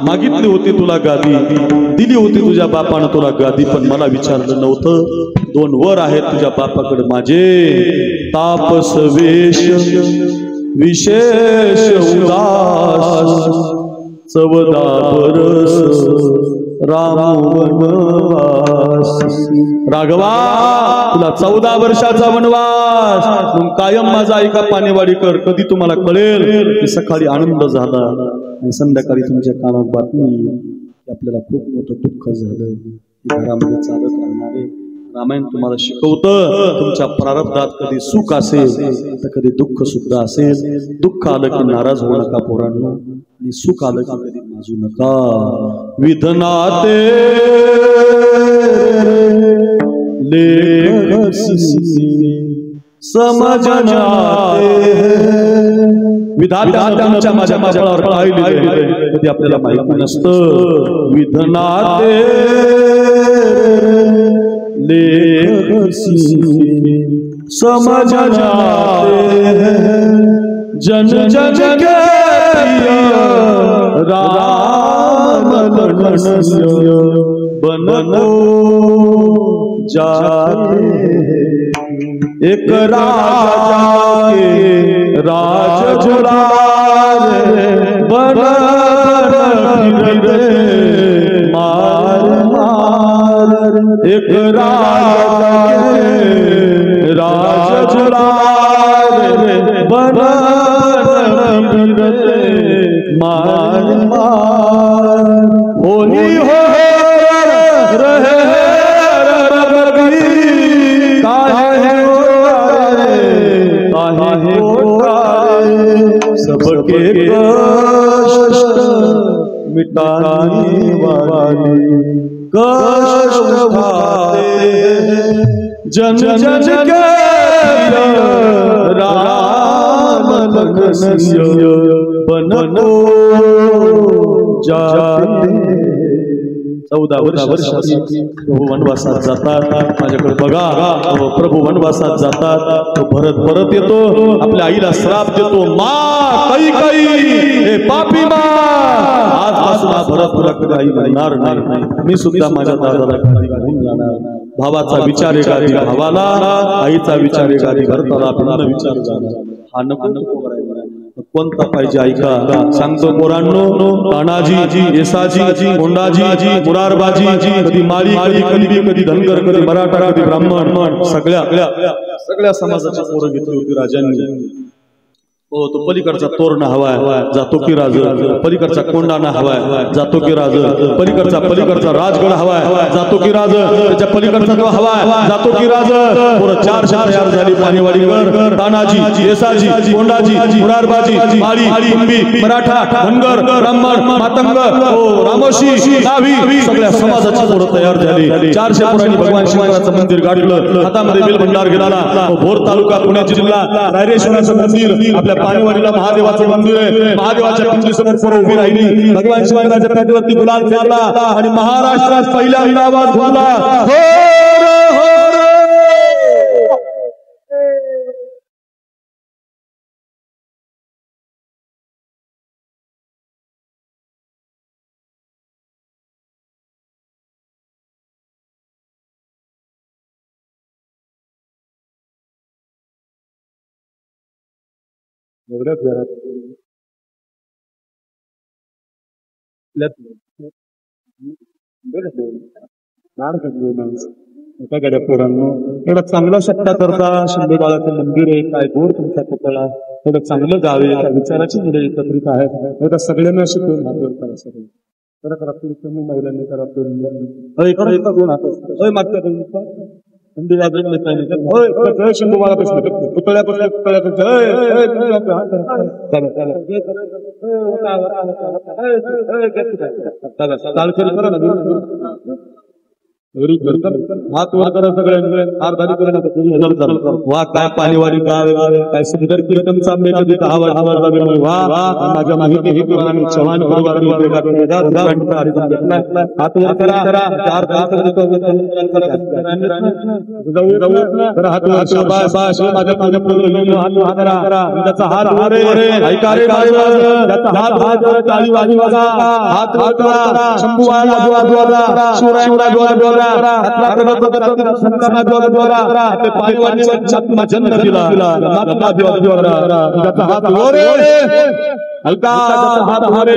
मागितली होती तुला गादी, दिली होती तुझ्या बापानं तुला गादी, पण मला विचारलं नव्हतं 2 वर आहेत तुझ्या बापाकडे माझे. तापस वेश विशेष उदास चवदा बरस राम वनवासी. राघवा तुला 14 वर्षाचा वनवास, मग कायम माझा ऐका पानेवाडी कर. कधी तुम्हाला कळेल की सकाळी आनंद झाला आणि संध्याकाळी तुमच्या कानात बातमी की आपल्याला खूप मोठं दुःख झालं. घरामध्ये चालत राहणारे रामायण तुम्हाला शिकवतं तुमच्या प्रारब्धात कधी सुख असेल तर कधी दुःख सुद्धा असेल. दुःख आलं की नाराज होऊ नका पोरांनो, आणि सुख आलं की कधी माजू नका. विधनाते लेख समजनाते. विधात्याच्या माझ्या माझ्यावर काय लिहिलंय कधी आपल्याला माहिती नसतं. विधनाते लेख समझ जाते हैं जन जन के प्रिय राम लखन बनो जाते हैं. एक राजा के राज जुड़ाए बन मार मार. एक राजा के राज जुड़ाए बन मार मार. होली हो रहे सबके कष्ट मिटाने वाली कष्ट उठाते जन जन के राम लखन बनो जाते. 14 वर्षाची प्रभू वनवासात जातात. माझ्याकडे बघा, प्रभू वनवासात जातात. तो भरत परत येतो, आपल्या आईला श्राप देतो. मा काही काही हे पापी मा, आजपासून भरत तुला कधी आई म्हणणार नाही. मी सुद्धा माझ्या दादाला कधी घेऊन जाणार. भावाचा विचार एखादी भावाला, आईचा विचार एखादी भरताला, आपल्याला विचार जाणार. हा नको कोणता पाहिजे ऐका सांगतो पोरांनो. तानाजी, येसाजी, कोंडाजी, मुरारबाजी, कधी माळी, कधी कधी कधी धनगर, कधी मराठा, कधी ब्राह्मण, सगळ्या समाजाची पोरं घेतली होती राजांनी. हो, तो पलीकडचा तोरणा हवाय जातो की राज, पलीकडचा कोंडाणा हवाय जातो की राज, पलीकडचा राजगड हवाय जातो की राज, त्याच्या पलीकडचा जो हवाय जातो की राज. पुरं 4 तयार झाली पाणीवाडीवर. तानाजी, येसाजी, कोंडाजी, मुरारबाजी, माळी, कुंभी, मराठा, धनगर, ब्राह्मण, मातंग, हो रामोशी, नाभी, सगळ्या समाजाची पोरं तयार झाली. 400 पोरांनी भगवान शंकराचं मंदिर गाठलं. हातामध्ये बेल भंडार घेतला. भोर तालुका, पुणे जिल्हा, रायरेश्वराचं मंदिर, आपल्या पाणीवाडीला महादेवाचं मंदिर आहे. महादेवाच्या पिंडीसमोर पोरं उभी राहिली. भगवान शिवाजीच्या पाठीवरती गुलाल फेरला आणि महाराष्ट्रात पहिल्यांदा आवाज घुमला. एवढ्याच घरात गड्या पोरांनो, एवढा चांगला सत्ता करता. शिंदे बाळाचं मंदिर आहे, काय गोड तुमचा पुतळा. एवढं चांगलं गाव आहे, त्या विचाराची मुलं एकत्रित आहेत. एवढा सगळ्यांना शिकवून भागवत करा. सगळं करा तुम्ही महिलांनी करा. हात वर करा सगळ्यांनी. वा काय पाणीवाडी गाव, काय सुंदर कीर्तन चालले. कधी वा माझ्या माहिती ही चव्हाण हात वर करा. 4 तास जन्म दिला. हलका हात हरे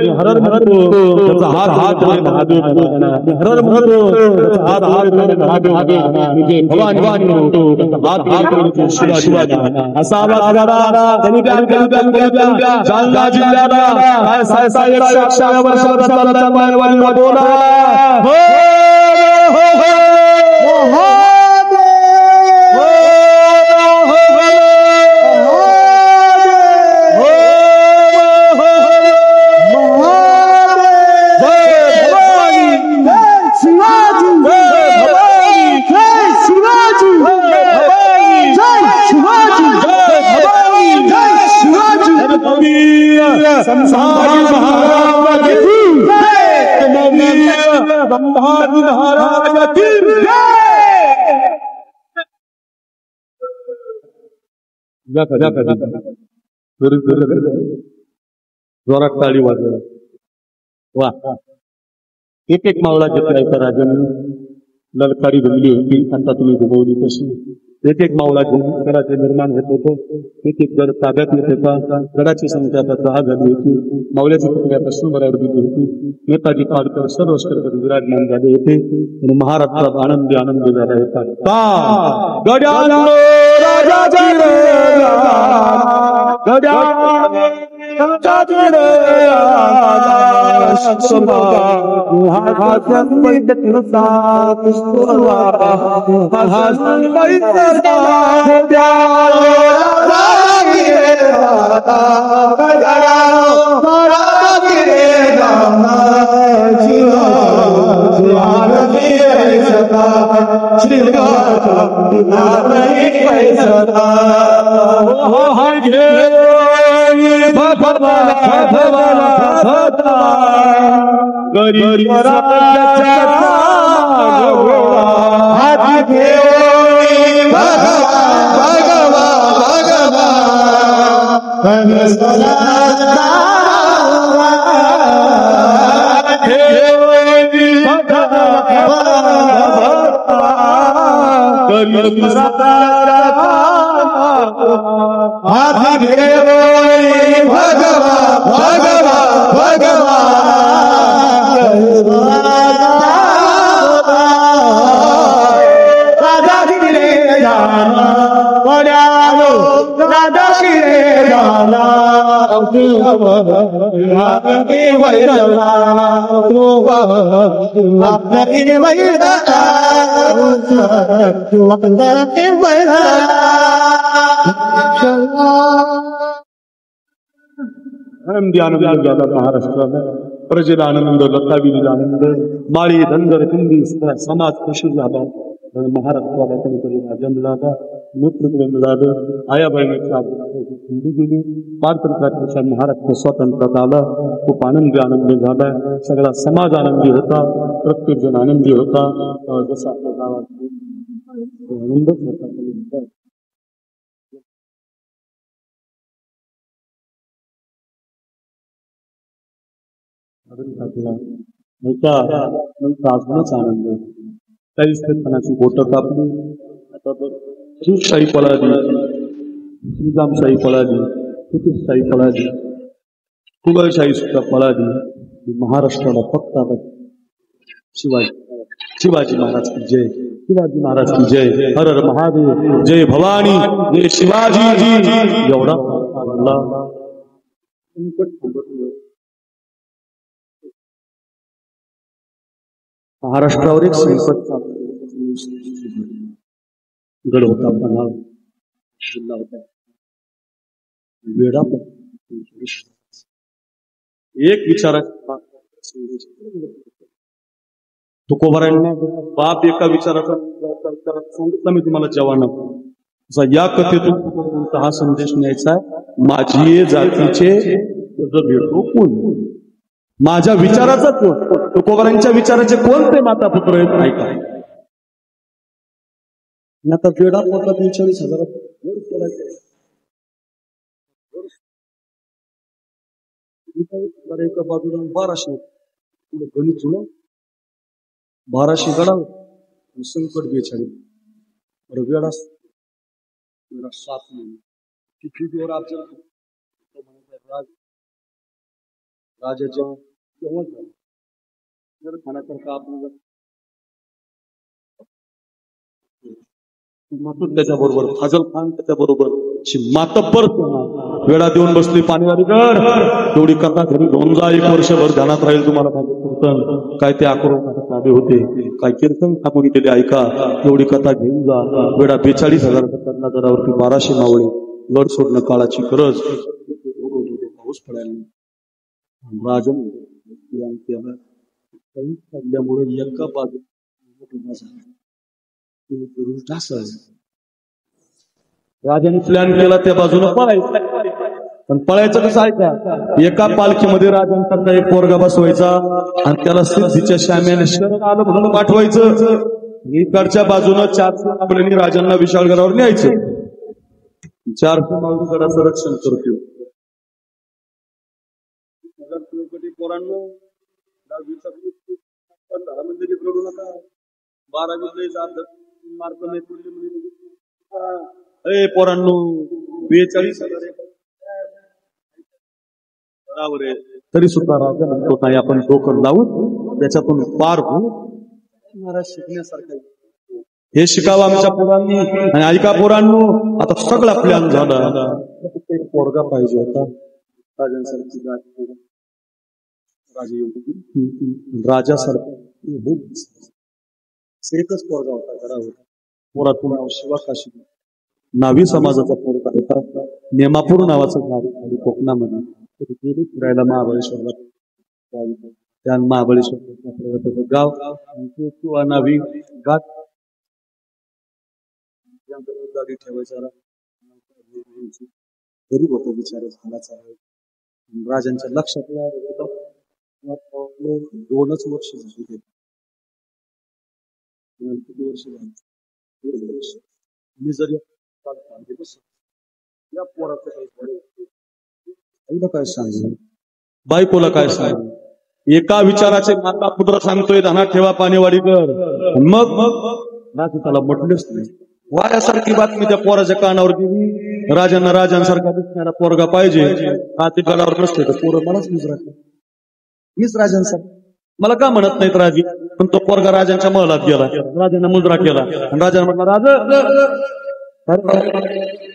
हरर म्हणतो त्याचा हात महादेव हरर म्हणतो त्याचा हात महादेव भवानी म्हणतो हात शिवाजी असा आवाज आला त्यांनी जालना जिल्ह्याला साय 100 वर्षाचा चालला मानवाला बोला जोरात टाळी वाजवा वा एक एक मावळा घेतला राजांनी ललकारी घडली होती आता तुम्ही घुमवली कशी एक एक मावळा घेऊन गडाचे निर्माण होत होतं एक एक गड ताब्यात येत होता गडाची संख्या आता 10 झाली होती मावळ्याची प्रक्रिया पश्चिमबरावर दिली होती नेताजी पालकर सर्व स्तरावर विराजमान झाले होते आणि महाराष्ट्रात आनंदी झाला होता गड्याला राजाची गरीब आनंदी आनंद झाला महाराष्ट्राला प्रजेला आनंद लताविलीला आनंद माळी धनगर हिंदी समाज खुशी झाला महाराष्ट्राला कोणीतरी राजन झाला नेतृत्व मिळालं आयाबाईंच्या हिंदी गेली पारतंत्र्यापेक्षा महाराष्ट्र स्वतंत्र आला खूप आनंदी झाला सगळा समाज आनंदी होता प्रत्येक जण आनंदी होता जसं आपल्या गावात आनंदच होता अजूनच आनंद काही स्थानाची बोट कापली आता तर शाही पळाली निजामशाही पळाली ब्रिटिशशाही पळाली मुघलशाही सुद्धा पळाली महाराष्ट्राला फक्त आता शिवाजी महाराज की जय शिवाजी महाराज की जय हर हर महादेव जय भवानी जय शिवाजी एवढा महाराष्ट्रावर एक संकट गड होता पन्हाळ जिल्हा होता वेडा एक विचारा तुकोबारांनी बाप एका विचाराचा सांगितलं मी तुम्हाला जवाना या कथेतून हा संदेश न्यायचा माझी जातीचे भेटो कोण माझ्या विचाराचा कोण तुकोबारांच्या विचाराचे कोणते माता पुत्र आहेत नाही का आता वेडा मोठा 43,000 एका बाजूला 1200 पुढे गणित जुळा 1200 गडा संकट 42 वेळा 7 महिने किती दिवस राजाच्या जेवण झालं तर खाण्यासारखं आपण त्याच्या बरोबर फाजल खान त्याच्या बरोबर मातब्बर वेळा देऊन बसली पाणीवारीकर तेवढी कथा घरी घेऊन जा 1 वर्षभर ध्यानात राहील तुम्हाला कीर्तन काय ते आक्रोश होते काय कीर्तन ठाकून केले ऐका एवढी कथा घेऊन जा वेळा 42,000 दरावरती 1200 मावळे लढ सोडणं काळाची गरज पाऊस पडायला राजन पडल्यामुळे एका बाजू राजाने प्लॅन केला त्या बाजूला पळायचं पण पळायचं कसं आहे का एका पालखीमध्ये राजांचा एक पोरगा बसवायचा आणि त्याला सिद्धीच्या शाम्याने शरण आलं म्हणून पाठवायचं इकडच्या बाजूनं 400 मावळ्यांनी राजांना विशाळगडावर न्यायचं 400 मावळगडाचं रक्षण करतो पोरांनो 10वीचा रडू नका 12वीला मार्क नाही पडले पोरांनो 42,000 बरोबर आहे तरी सुद्धा राजा म्हणतो नाही आपण डोकं लावून त्याच्यातून पार होऊ शिकण्यासारखं हे शिकावं आमच्या पोरांनी आणि ऐका पोरांनो आता सगळा प्लॅन झाला पोरगा पाहिजे होता राजांसारखी राजासारखं एकच पोरगा होता घरावर पोरातून नाव शिवाकाशी नावी समाजाचा पोरगा होता नेमापूर नावाचं गाव कोकणामध्ये गेले फिरायला महाबळेश्वरला त्या महाबळेश्वर गाव किंवा नावी गाठ गाडी ठेवायचा गरीब होता बिचारा झाडाचा राजांच्या लक्षात 2च वर्ष झाली मी जर या पोराचं काय सांगू बायकोला काय सांगू एका विचाराचे माता पुत्र सांगतोय धानात ठेवा पाणीवाडीकर मग त्याला म्हटलंच नाही वाऱ्यासारखी बातमी त्या पोराच्या कानावर गेली राजांना राजांसारखा दिसणारा पोरगा पाहिजे हा ते गडावर नसते तर पोरं मलाच मीच राजांसारखा मला का म्हणत नाहीत राजी पण तो पोरगा राजांच्या महलात गेला राजांना मुजरा केला आणि राजाने म्हटलं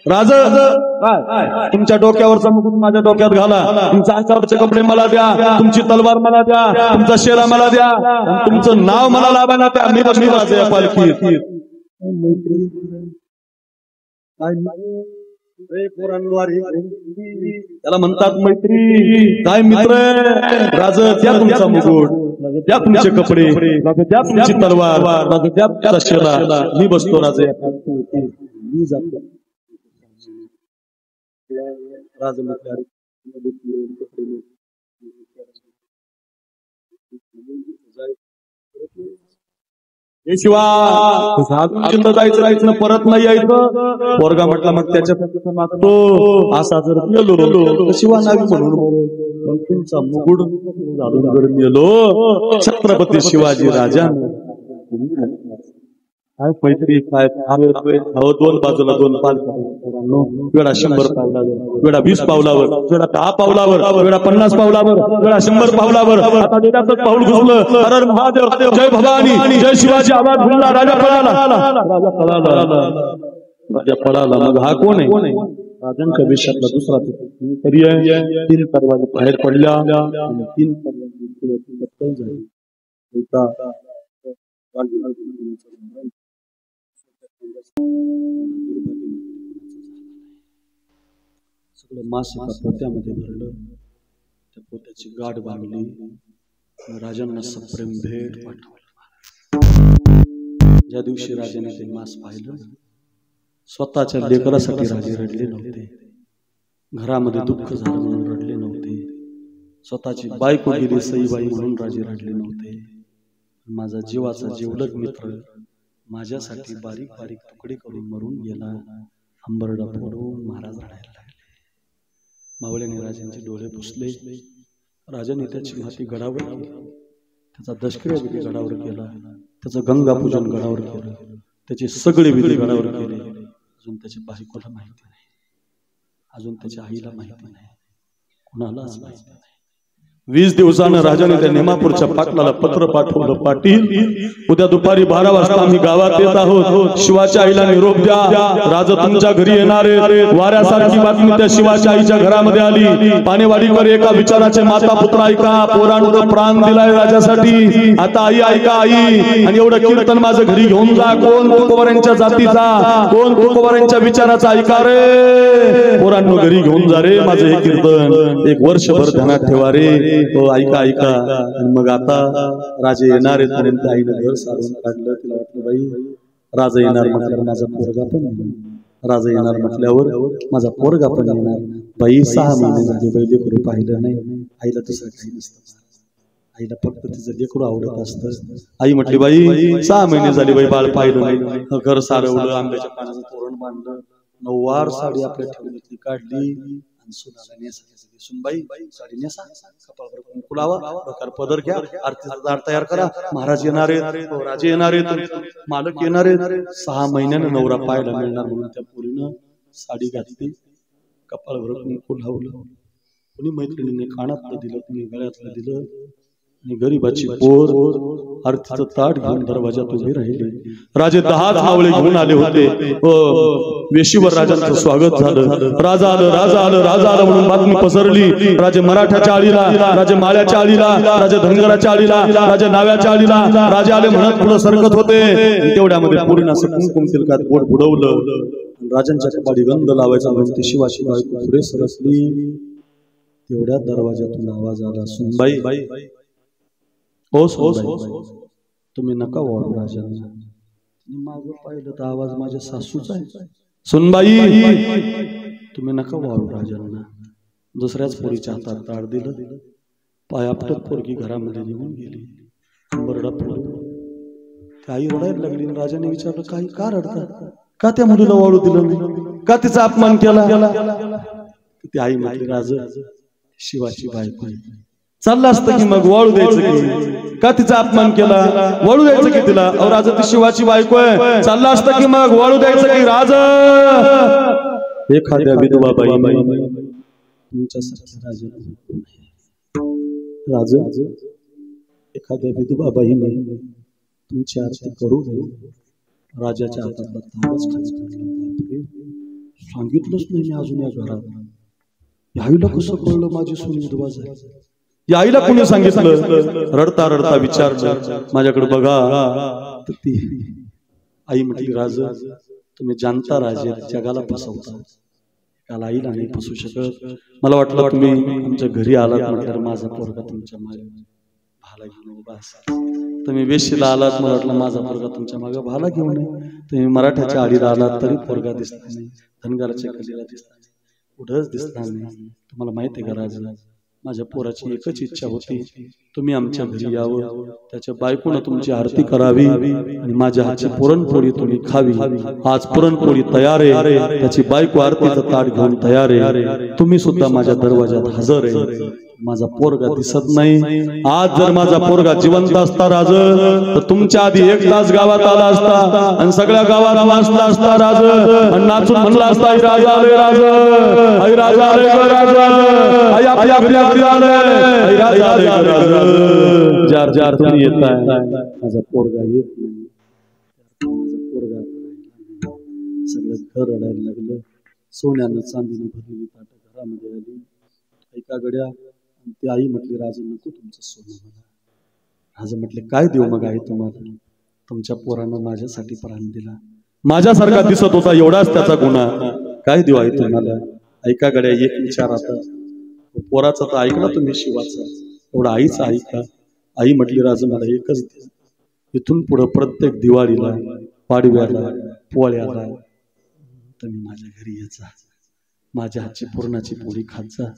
राज तुमच्या डोक्यावरचा मुकुट माझ्या डोक्यात घाला तुमच्या अंगावरचे कपडे मला द्या तुमची तलवार मला द्या तुमचा शेरा मला द्या तुमचं नाव मला लाभायला द्या मी राजा पालखी त्याला म्हणतात मैत्री काय मित्र राज द्या तुमचा मुकुट द्या तुमचे कपडे द्या तुमची तलवार द्या तुमचा शेरा मी बसतो राजा मी जातो राजा म्हटलं शिवा जायचं परत नाही यायचं पोरगा म्हटला मग त्याच्या मागतो असा जर गेलो शिवा नावी म्हणून तुमचा मुकुट घालून जर गेलो छत्रपती शिवाजी राजा काय मैत्री काय 2 बाजूला 2 वेळा 100 पावलावर वेळा 20 पावलावर वेळा 10 पावलावर वेळा 50 पावलावर वेळा 100 पावलावर आता देण्याचं पाऊल घुसलं हर महादेव जय भवानी जय शिवाजी आवाज घुमला राजा पळाला मग हा कोण आहे राजांच्या देशातला दुसरा तरी 3 दरवाजे बाहेर पडल्या आणि 3 दरवाजे सगळं मास एका पोत्यामध्ये भरलं त्या पोत्याची गाठ बांधली राजांना सप्रेम भेट पाठवलं ज्या दिवशी राजाने ते मास पाहिलं स्वतःच्या लेकरासाठी राजे रडले नव्हते घरामध्ये दुःख झालं म्हणून रडले नव्हते स्वतःची बायको गेली सईबाई म्हणून राजे रडले नव्हते माझा जीवाचा जिवलग मित्र माझ्यासाठी बारीक बारीक तुकडे करून मरून गेला अंबरडा फोडून महाराज रडायला लागले मावळ्याने राजांचे डोळे पुसले राजाने त्याची माती गडावर केली त्याचा दशक्रिया विधी गडावर केला त्याचं गंगा पूजन गडावर केलं त्याचे सगळे विधी गडावर केले अजून त्याच्या बायकोला माहिती नाही अजून त्याच्या आईला माहिती नाही कुणालाच माहिती नाही 20 दिवसानं राजाने त्या नेमापूरच्या पाटलाला पत्र पाठवलं, पाटील उद्या दुपारी 12 वाजता आम्ही गावात येत आहोत, शिवाच्या आईला निरोप द्या, राजा तुमच्या घरी येणार आहे. वाऱ्यासारखी बातमी त्या शिवाच्या आईच्या घरामध्ये आली. पाणेवाडीकर एका विचाराचे माता पुत्र ऐका, पोरांनो प्राण दिलाय राजासाठी, आता आई ऐका आई, आणि एवढं कीर्तन माझं घरी घेऊन जा. कोण तुकोबारांच्या जातीचा, कोण तुकोबारांच्या विचाराचा ऐका रे, पोरांनो घरी घेऊन जा रे माझं हे कीर्तन, एक वर्षभर ध्यानात ठेवा रे. हो ऐका ऐका. आणि मग आता राजे येणार आहेत, आईनं घर सारून काढलं. तिला वाटलं बाई राजा येणार म्हटल्यावर माझा पोरगा पण येणार, राजा येणार म्हटल्यावर माझा पोरगा पण येणार. बाई 6 महिने झाले बाई लेकरू पाहिलं नाही. आईला दुसरं काही नसतं, आईला फक्त तिचं लेकरू आवडत असतं. आई म्हटली बाई 6 महिने झाले बाई बाळ पाहिलं नाही, घर सारवलं, आंब्याच्या पानाचं तोरण बांधलं, 9वार साडी आपल्या ठेवणीतली काढली आणि सुनाला नेसा. सुनबाई साडी नेसा, कपाळावर कुंकू लावा, डोक्यावर पदर घ्या, आरतीचा दार तयार करा, महाराज येणार आहेत, राजे येणार आहेत, मालक येणार आहेत. 6 महिन्यानं नवरा पाहायला मिळणार म्हणून त्या पोरीनं साडी घातली, कपाळावर कुंकू लावलं. कोणी मैत्रिणीने कानातलं दिलं, कोणी गळ्यातलं दिलं, आणि गरीबाची पोर आरतीचं ताट घेऊन दरवाजात उभी राहिली. राजे 10 धावळे घेऊन आले होते. वेशीवर राजांचं स्वागत झालं. राजा आलं, राजा आलं, राजा आलं म्हणून बातमी पसरली. राजे मराठ्याच्या आळीला, राजे माळ्याच्या आळीला, राजे धनगराच्या आळीला, राजे नाव्याच्या आळीला राजे आले म्हणत पुढे सरकत होते. तेवढ्यामध्ये पोरीनं असं कुंकुम तिलकात पोट बुडवलं. राजांच्या कपाळी गंध लावायचा म्हणून ती शिवाची बायको पुढे सरसली. तेवढ्या दरवाजातून आवाज आला, सुनबाई ओ सुनबाई तुम्ही नका वाढू राजांना. मागं पाहिलं तर आवाज माझ्या सासूचा आहे. सुनबाई तुम्ही नका वाढू राजांना. दुसऱ्याच पोरीच्या हातात ताट दिलं, पाय आपटत पोरगी घरामध्ये निघून गेली. बरडा पडून ती आई रडायला लागली. राजाने विचारलं काही का रडता, का त्या मुलीला वाढू दिलं नाही, का तिचा अपमान केला. ती आई म्हटली राजा शिवाची बायको चाललं असतं की मग वाळू द्यायचं की, का तिचा अपमान केला, वाळू द्यायचं की तिला. अहो राजा ती शिवाची बायको आहे, चाललं असतं की मग वाळू द्यायचं की. राजा एखाद्या विधवा बाई तुमच्यासारख्या राजा एखाद्या विधवा बाईने तुमची आरती करू नये. राजाच्या हातातला तारच खाली पडला. सांगितलंच नाही मी अजून या घरात. याईला कसं कळलं माझी सून विधवा झाली, या आईला कोणी सांगितलं. रडता रडता विचारलं माझ्याकडे बघा. तर ती आई म्हटली राजा तुम्ही जाणता राजे जगाला फसवता, काल आईला नाही फसवू शकत. मला वाटलं तुम्ही आमच्या घरी आलात म्हटल्यावर माझा पोरगा तुमच्या मागे भाला घेऊन उभा असेल. तुम्ही वेशीला आलात, मला वाटलं माझा पोरगा तुमच्या मागे भाला घेऊन आहे. तुम्ही मराठ्याच्या आडीला आलात तरी पोरगा दिसला नाही, धनगराच्या कलीला दिसला नाही, कुठंच दिसला नाही. तुम्हाला माहिती आहे का राजा माझ्या पोराची एकच इच्छा होती तुम्ही आमच्या घरी यावं, त्याच्या बायकोनं तुमची आरती करावी आणि माझ्या हातची पुरणपोळी तुम्ही खावी. आज पुरणपोळी तयार आहे, त्याची बायको आरतीचं ताट घेऊन तयार आहे, तुम्ही सुद्धा माझ्या दरवाजात हजर आहे. माझा पोरगा दिसत नाही. आज जर माझा पोरगा जिवंत असता राज तर तुमच्या आधी 1 तास गावात आला असता आणि सगळ्या गावाला वाचला असता राज, आणि नाचून म्हणला असता आई राजा रे राज, आई राजा रे राजा, आई आपल्या घरी आले, आई राजा रे राजा. जार जार तुम्ही येताय, माझा पोरगा येत नाही. माझा पोरगा सगळं घर रडायला लागलं. सोन्यानं चांदीनं भरलेली ताटं घरामध्ये आली. ऐका गड्या ती आई म्हटली राजा नको तुमचं सोनं मला. राजा म्हटले काय देऊ मग आई तुम्हाला, तुमच्या पोरानं माझ्यासाठी प्राण दिला, माझ्यासारखा दिसत होता एवढाच त्याचा गुन्हा, काय देऊ आई तुम्हाला. ऐका गड्या एक विचार आता, पोराचा तर ऐकला तुम्ही शिवाचा, एवढा आईचा ऐका. आई म्हटली राजा मला एकच द्या, इथून पुढं प्रत्येक दिवाळीला पाडव्याला पोळ्याला तुम्ही माझ्या घरी यायचा, माझ्या हातची पुरणाची पोळी खात जा,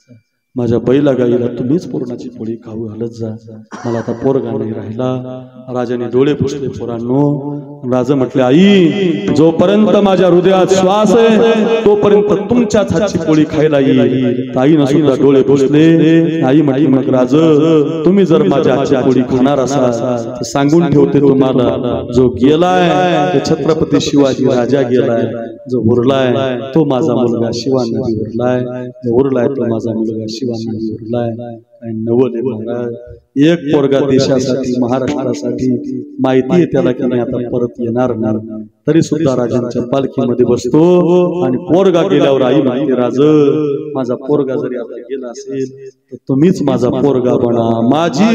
माझ्या बैला गाईला तुम्हीच पुरणाची पोळी खाऊ घालत जा. मला आता पोरगा नाही राहिला. राजाने डोळे पुसले पोरांनो. राजा म्हटले आई जोपर्यंत माझ्या हृदयात श्वास आहे तोपर्यंत तुमच्याच हातची पोळी खायला येईल. आईनं सुद्धा डोळे पुसले. आई म्हटली मग राज तुम्ही जर माझ्या हातची पोळी खाणार असाल तर सांगून ठेवते तुम्हाला, जो गेलाय तो छत्रपती शिवाजी राजा गेलाय, जो उरलाय तो माझा मुलगा शिवाजी उरलाय, जो उरलाय तो माझा मुलगा शिवाजी उरलाय. नवल महाराज, एक पोरगा देशासाठी महाराष्ट्रासाठी माहिती आहे त्याला की नाही आता परत येणार नाही, तरी सुद्धा राजांच्या पालखीमध्ये बसतो आणि पोरगा गेल्यावर आई म्हणते राज माझा पोरगा जरी आता गेला असेल तर तुम्हीच माझा पोरगा बना. माझी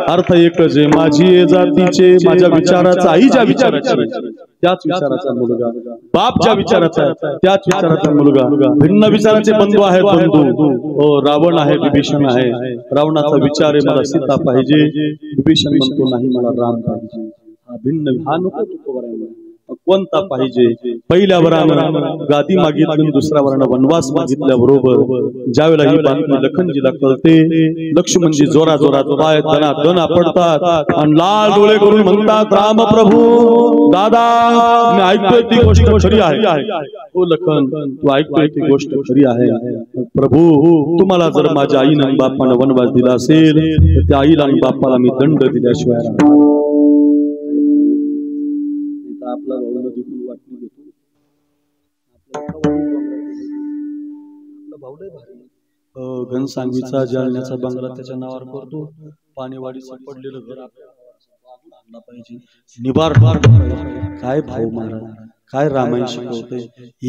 अर्थ एकच आहे, माझी जातीचे माझ्या विचाराचा आईच्या विचाराचा त्याच विचाराचा मुलगा, बाप ज्या विचाराचा त्याच विचाराचा मुलगा. भिन्न विचाराचे बंधू आहेत बंधू. रावण आहे, विभीषण आहे. रावणाचा विचार आहे मला सीता पाहिजे, विभीषण म्हणतो नाही मला राम पाहिजे. हा भिन्न, हा नको तुकोबा कोणता पाहिजे. पहिल्या वरानं गादी मागितली, दुसऱ्या वरानं वनवास मागितल्याबरोबर ज्यावेळेला ही बातमी लखनजीला कळते, लक्ष्मणजी जोरा जोरात पाय दना दना पडतात आणि लाल डोळे करून म्हणतात राम प्रभू दादा मी ऐकतोय ती गोष्ट खरी आहे. ओ लखन तू ऐकतोय ती गोष्ट खरी आहे. प्रभू तुम्हाला जर माझ्या आईनं बापानं वनवास दिला असेल तर त्या आईला आणि बापाला मी दंड दिल्याशिवाय आपला भाऊला देखील वाटणी घेतो. आपला भाऊ लय भारी, घनसांगवीचा जालन्याचा बंगला त्याच्या नावावर करतो. पाणीवाडीचं पडलेलं घर आपल्याला पाहिजे. निबार काय भाऊ महाराज, काय रामायण शिकवते.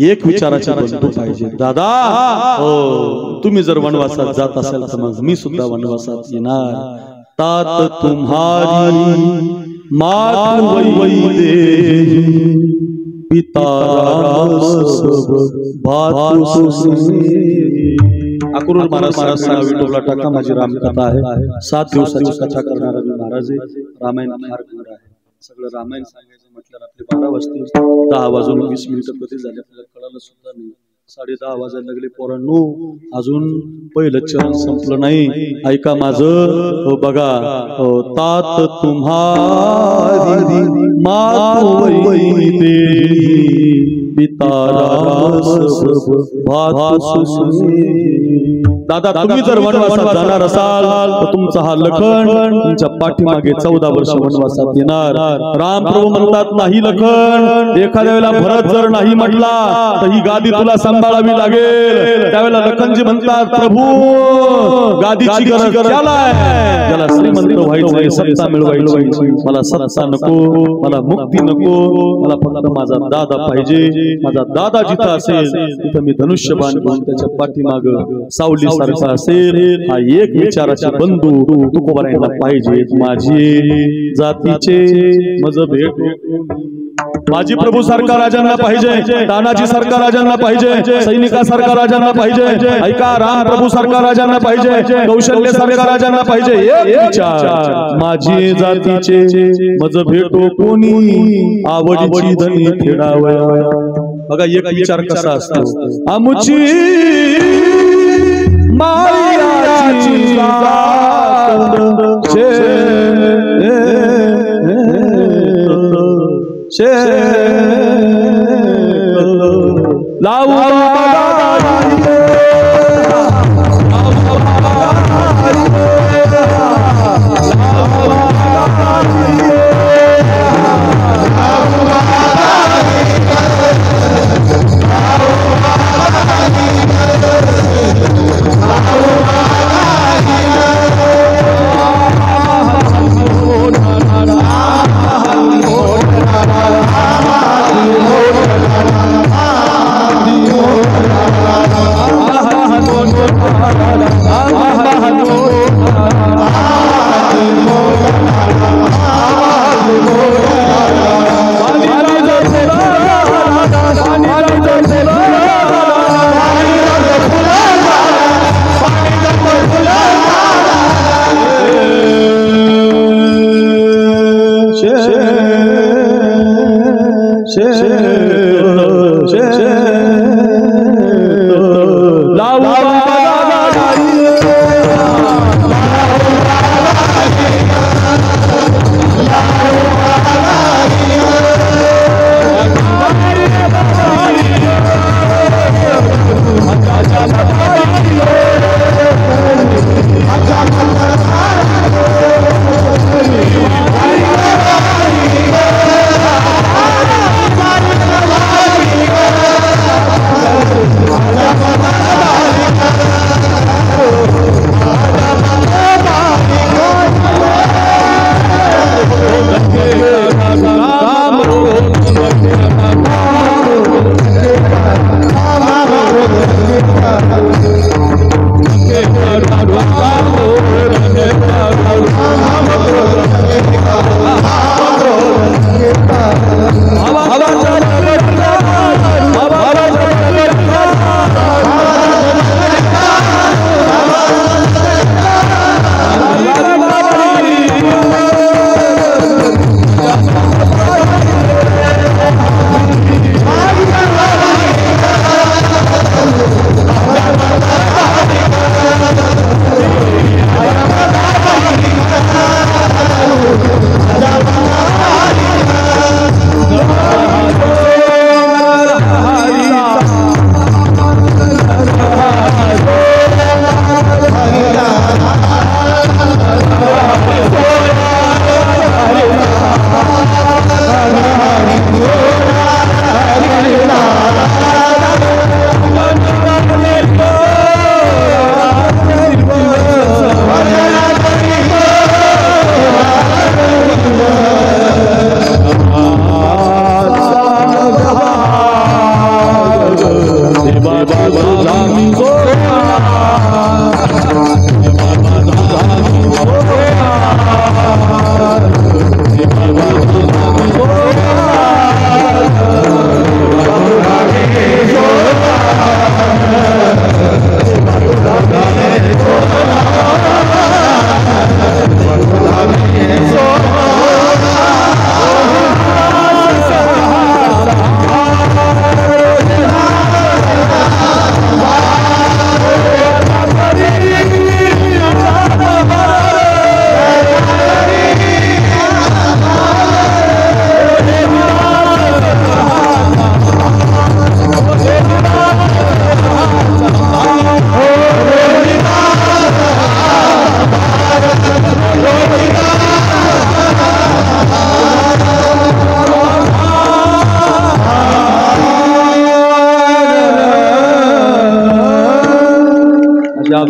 एक विचाराचे बंधू पाहिजे. दादा तुम्ही जर वनवासात जात असाल तर मग मी सुद्धा वनवासात येणार. तात तुम्हारी मात वही दे पिता अक्रूर महाराज विठोबा टाका माझी रामकथा आहे. 7 दिवसाची कथा करणारा महाराज आहे. रामायण फार गोड आहे. सगळं रामायण सांगायचं म्हटल्यावर आपले 12 वाजतील. 10 वाजून 20 मिनिटं कधी झाले आपल्याला कळालं सुद्धा नाही. 10:30 वाजायला लागले पोरांनो, अजून पहिलं चरण संपलं नाही. ऐका माझं बघा. तात तुम्हारी मात वही दे पिता दादा तुम्ही जर वनवासात जाणार असाल तर तुमचा हा लखन तुमच्या पाठीमागे 14 वर्ष वनवासात येणार. रामप्रभू म्हणतात नाही लखन, एखाद्या वेळेला भरत जर नाही म्हटला तर ही गादी तुला सांभाळावी लागेल. त्यावेळेला लखनजी म्हणतात प्रभू गादीची गरज त्याला आहे, त्याला श्रीमंत व्हायचंय, सत्ता मिळवायची. मला सत्ता नको, मला मुक्ती नको, मला फक्त माझा दादा पाहिजे. माझा दादा जिथं असेल तिथं मी धनुष्यबाण घेऊन त्याच्या पाठीमाग सावली सारखा असेल. हा एक विचाराचे बंधू तुकोबारायला पाहिजे. माझी जातीचे मज भेट बाजी प्रभू सारखा राजांना पाहिजे, तानाजी सारखा राजांना पाहिजे, सैनिकासारखा राजांना पाहिजे, ऐका राम प्रभू सारखा राजांना पाहिजे, कौशल्य सारखा राजांना पाहिजे. एक विचार, माझी जातीचे मज भेटो कोणी, आवडीची धनी फेडावया. बघा एक विचार कसा असतो, आमुची मायाची जात लावू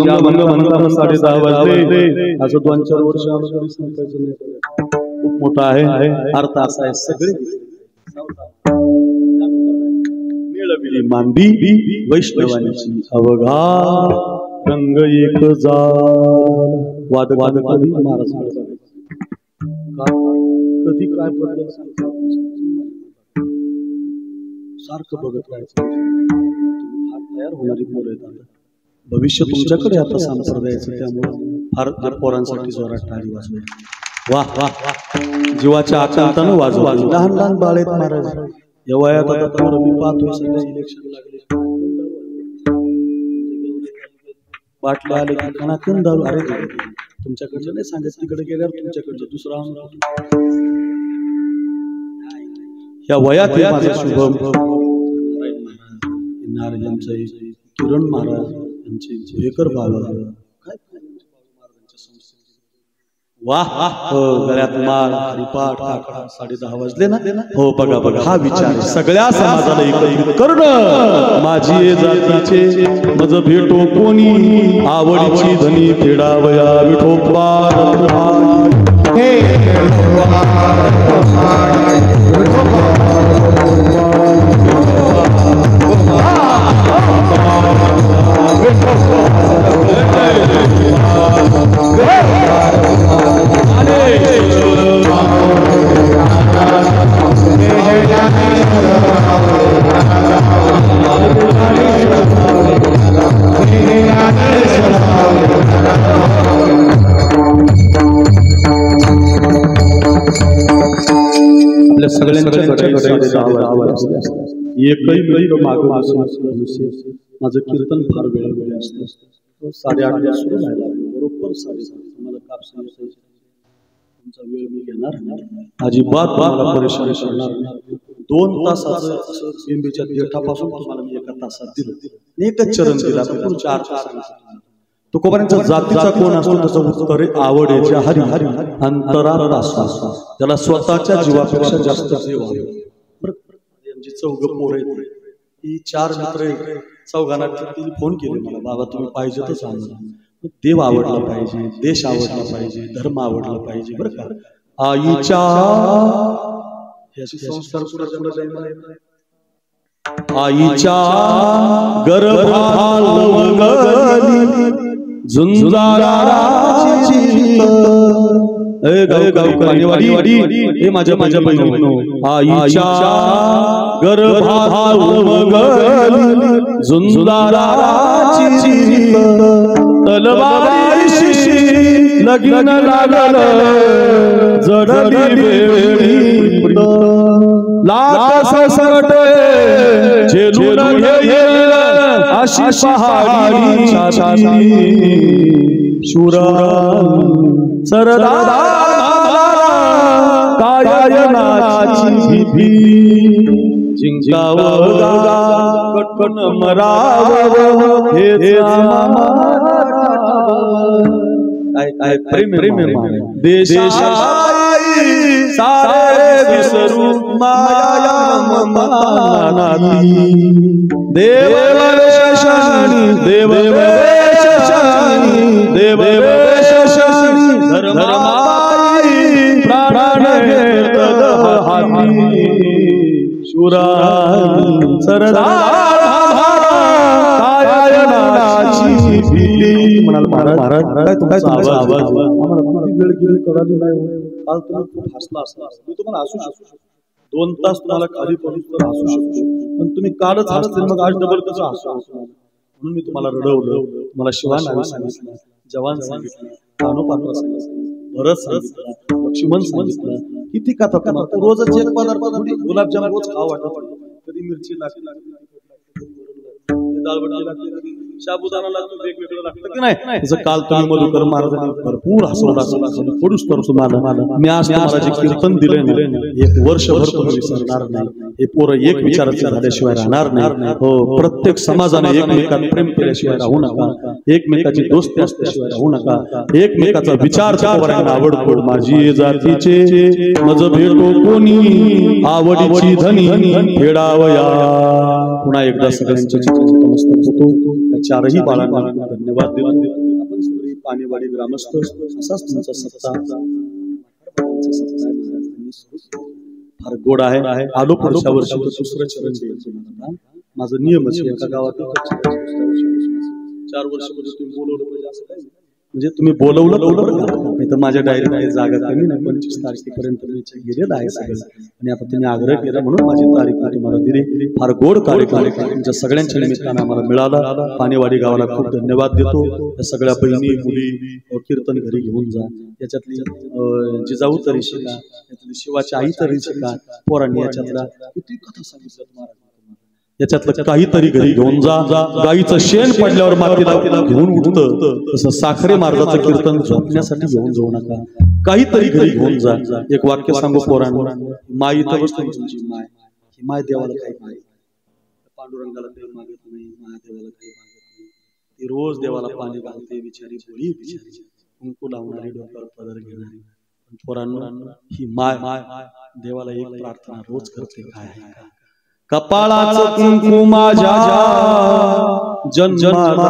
अभंग म्हणताना 10:30 वाजले. असं 2-4 वर्ष खूप मोठा आहे. अर्थ असा आहे, सगळे मिळविली मांदी वैष्णवांची अवघा रंग एक जाल. वाद कधी महाराज कधी काय पडलं सारखं बघत राहायचं. तुम्ही फार तयार होणारी पोरं आहेत आता. भविष्य तुमच्याकडे आता संप्रदायाचं, त्यामुळे फार पोरांसाठी जोरात टाळी वाजवा. वाह वाह, जीवाच्या आकांतानं वाजवा. लहान लहान बाळ आहेत महाराज या वयात. आता पोरं मी पाहतोय सगळं इलेक्शन लागले, बाटल्या आले की कणाकण दारू. अरे तुमच्याकडचं नाही सांगायचं, तिकडे गेल्यावर तुमच्याकडचं दुसरा या वयात माझे शुभम नारायण यांचे, किरण महाराज यांचे, भुयेकर बाबा काय वाह, गळ्यात माळ, हरिपाठ, काकडा, 10:30 वाजले ना. हो बघा बघा, हा विचार सगळ्या समाजाला एकत्रित करणं. माझी जातीचे मज भेटो कोणी, आवडीची धनी फेडावया विठोबा. आपल्या सगळ्यांच्या एकही मित्र मागं माझं कीर्तन फार वेळ असतं. 8:30 सुरू झाला, बरोबर 7:30 मला कापसा असायची. तुमचा वेळ मी घेणार नाही, अजिबात मला परेशान करणार नाही. 2 तासाचं असं बिंबीच्या देठापासून तुम्हाला मी 1 तासात दिलं, एकच चरण दिला. पुढे 4 तास तुकोबांचा जातीचा कोण असतो त्याचं उत्तर आहे आवड आहे. ज्या हरी हरी अंतरात असतो त्याला स्वतःच्या जीवापेक्षा जास्त जीव आहे. यांची 4 पोरं आहेत, ही 4 मित्र आहेत. 4घांना फोन केले मला, बाबा तुम्ही पाहिजे तर सांगा. देव आवडला पाहिजे, देश आवडला पाहिजे, धर्म आवडला पाहिजे. बरं का, आईच्या संस्कार आईच्या गर्भात झुंजाराची गावकरी हे माझ्या बहिणीनो, आईच्या गर्भात झुंजाराची तलवारीशी लगीन लागलं जडली बेडी. लाख संकटे झेलून घेईल अशी पहाडी शूरा सरदार कायनाची भीती. जिंकावं कटकन मरावं हे काय प्रेम देशाई सारे विसरू माया मनाती. देववेशानी धर्माई प्राण घेतल हाती. शूराई सरदार कायनाची भीती. म्हणाल महाराज काय आवाज आम्हाला वेळ गेली कळाली नाही. काल तुम्ही खूप हसला असला, मी तुम्हाला हसू शकतो. 2 तास तुम्हाला खाली पडून तर हसू शकतो, पण तुम्ही कालच हसले मग आज डबल कसं हसू. म्हणून मी तुम्हाला रडवलं, तुम्हाला शिवान सांगितलं, जवान सांगितलं, पानोपात्र सांगितलं, भरत सांगितलं, लक्ष्मण सांगितलं. किती कथा तुम्हाला रोजच एक पदार्थ, थोडी गुलाबजाम रोज खावा वाटत, कधी मिरची लागते, दालबट्टी लागते, साबुदाणा लागतो, वेगवेगळं लागतं की नाही. त्याचं काल तुम्ही मधुकर महाराजांनी भरपूर हसवलं असेल. थोडीच करतो मला मी आज तुम्हाला जे कीर्तन दिलंय ना, 1 वर्षभर तुम्ही विसरणार नाही. हे पोरं एक विचाराचे झाल्याशिवाय राहणार नाही. हो, प्रत्येक समाजाने एकमेकात प्रेम केल्याशिवाय राहू नका, एकमेकाची दोस्ती असल्याशिवाय राहू नका, एकमेकाचा विचार करायला आवडतो. माझी जातीचे मज भेटो कोणी, आवडीची धनी फेडावया. पुन्हा एकदा सगळ्यांच्या नमस्कार होतो. त्या 4ही बाळांना धन्यवाद देतो. आपण सगळे पाणीवाडी ग्रामस्थ असाच तुमचा सत्ता फार गोड आहे. आलो पुढच्या वर्षी 2रं चरण द्यायचं. माझं नियमच आहे, एका गावात 4 वर्षामध्ये तुम्ही बोलवलं पाहिजे असं काय, म्हणजे तुम्ही बोलवलं तर माझ्या डायरीमध्ये जागा कमी नाही, 25 तारखेपर्यंत मी गेलेला आहे सगळं. आणि आता तुम्ही आग्रह केला म्हणून माझी तारीख तुम्हाला दिली. फार गोड कार्यक्रम तुमच्या सगळ्यांच्या निमित्तानं आम्हाला मिळाला. पाणीवाडी गावाला खूप धन्यवाद देतो. या सगळ्या बहिणी मुली कीर्तन घरी घेऊन जा. याच्यातली जिजाऊ तरी शिका, याच्यातली शिवाची आई तरी शिका. पोरांनी याच्यातला किती कथा सांगितलं महाराज, याच्यातलं काहीतरी घरी घेऊन जा. गाईचं शेण पडल्यावर मातीला घेऊन उठतं, तसं साखरे मार्गाचं कीर्तन झोपण्यासाठी घेऊन जाऊ नका. काहीतरी घरी घेऊन जा. एक वाक्य सांगू पोरांना, माई तर बसतो तुमची माय, ही माय देवाला काही माय, पांडुरंगाला काही मागत नाही, महादेवाला काही मागत नाही. ती रोज देवाला पाणी घालते, बिचारी बोली बिचारी, कुंकू लावणारी, डोक्यावर पदर घेणारी. पोरांना ही माय देवाला एक प्रार्थना रोज करते, काय आहे का? कपाळाचं कुंकू माझ्या जन्माला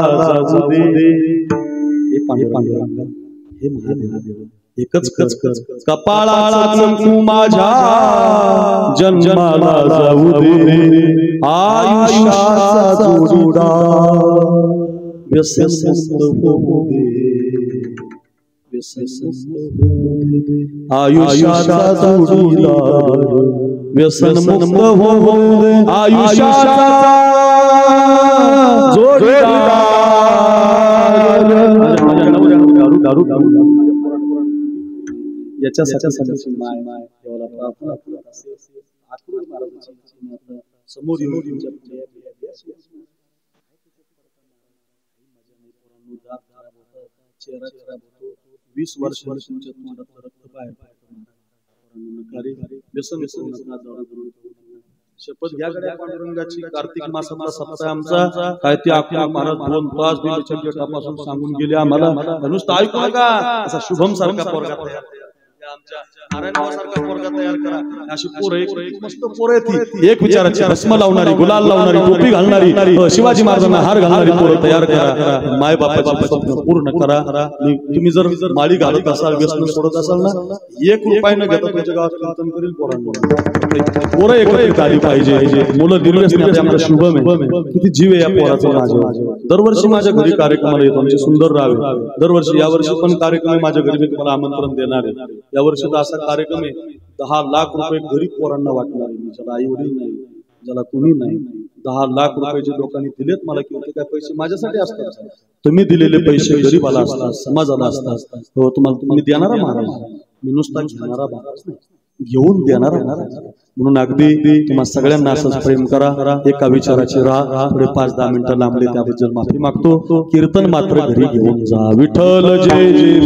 जाऊ दे. हे पांडुरंगा, हे महादेव, एकच कच कच. कपाळाचं कुंकू माझ्या जन्माला जाऊ दे. आयुष्याचा जोडा व्यसनमुक्त होऊ दे, व्यसनमुक्त होऊ दे. आयुष्याचा जोडीदार व्यसनमुक्त होऊ दे. आयुष्याचा जोडीदार. याच्यासाठी माय देवाला प्रार्थना करत असते. समोर येऊन चेहरा खराब होतो. 20 वर्ष तुमच्या तोंडात रक्त बाहेर शपथ घ्या गड्या पांडुरंगाची. कार्तिक मासातला सप्ताह आमचा काय ते आपल्या महाराज 2 तास बिलचंद्रपासून सांगून गेले आम्हाला. नुसतं ऐकू नका, असा शुभम सारखा पोरगा तयार करा, आमच्या नारायणरावासारखा पोरगा तयार करा. अशी पोरं एक मस्त पोरं आहेत, एक विचाराची भस्म लावणारी, गुलाल लावणारी, टोपी घालणारी, शिवाजी महाराजांना हार घालणारी पोरं तयार करा. माय बापाचे स्वप्न पूर्ण करा. तुम्ही जर माळी घालत असाल, व्यसन सोडत असाल ना, 1 रुपया न घेता तुमच्या गावात कीर्तन करेल पोरं एकत्रित आली पाहिजे. मुलं निर्व्यसनाचे आम्हाला शुभम आहे. किती जीव आहे या पोराचा माझ्या. दरवर्षी माझ्या घरी कार्यक्रमाला येतो, आमचे सुंदर रावे. दरवर्षी यावर्षी पण कार्यक्रम आहे माझ्या घरी, मी तुम्हाला आमंत्रण देणार आहे. यावर्षी तर असा कार्यक्रम आहे, 10 लाख रुपये गरीब पोरांना वाटणार आहे. ज्याला आई वडील नाही, ज्याला कुणी नाही, 10 लाख रुपये जे लोकांनी दिलेत मला, किंवा काय पैसे माझ्यासाठी असतात. तुम्ही दिलेले पैसे गरीबाला असतात, समाजाला असतात. हो, तुम्ही देणारा महाराज, मी नुसता घेणारा महाराज नाही, घेऊन देणारा महाराज. म्हणून अगदी तुम्हा सगळ्यांना असंच प्रेम करा. एका विचाराची राह पुढे 5-10 मिनिटं लांबले त्याबद्दल माफी मागतो. कीर्तन मात्र घरी घेऊन जा. विठ्ठल जय जय.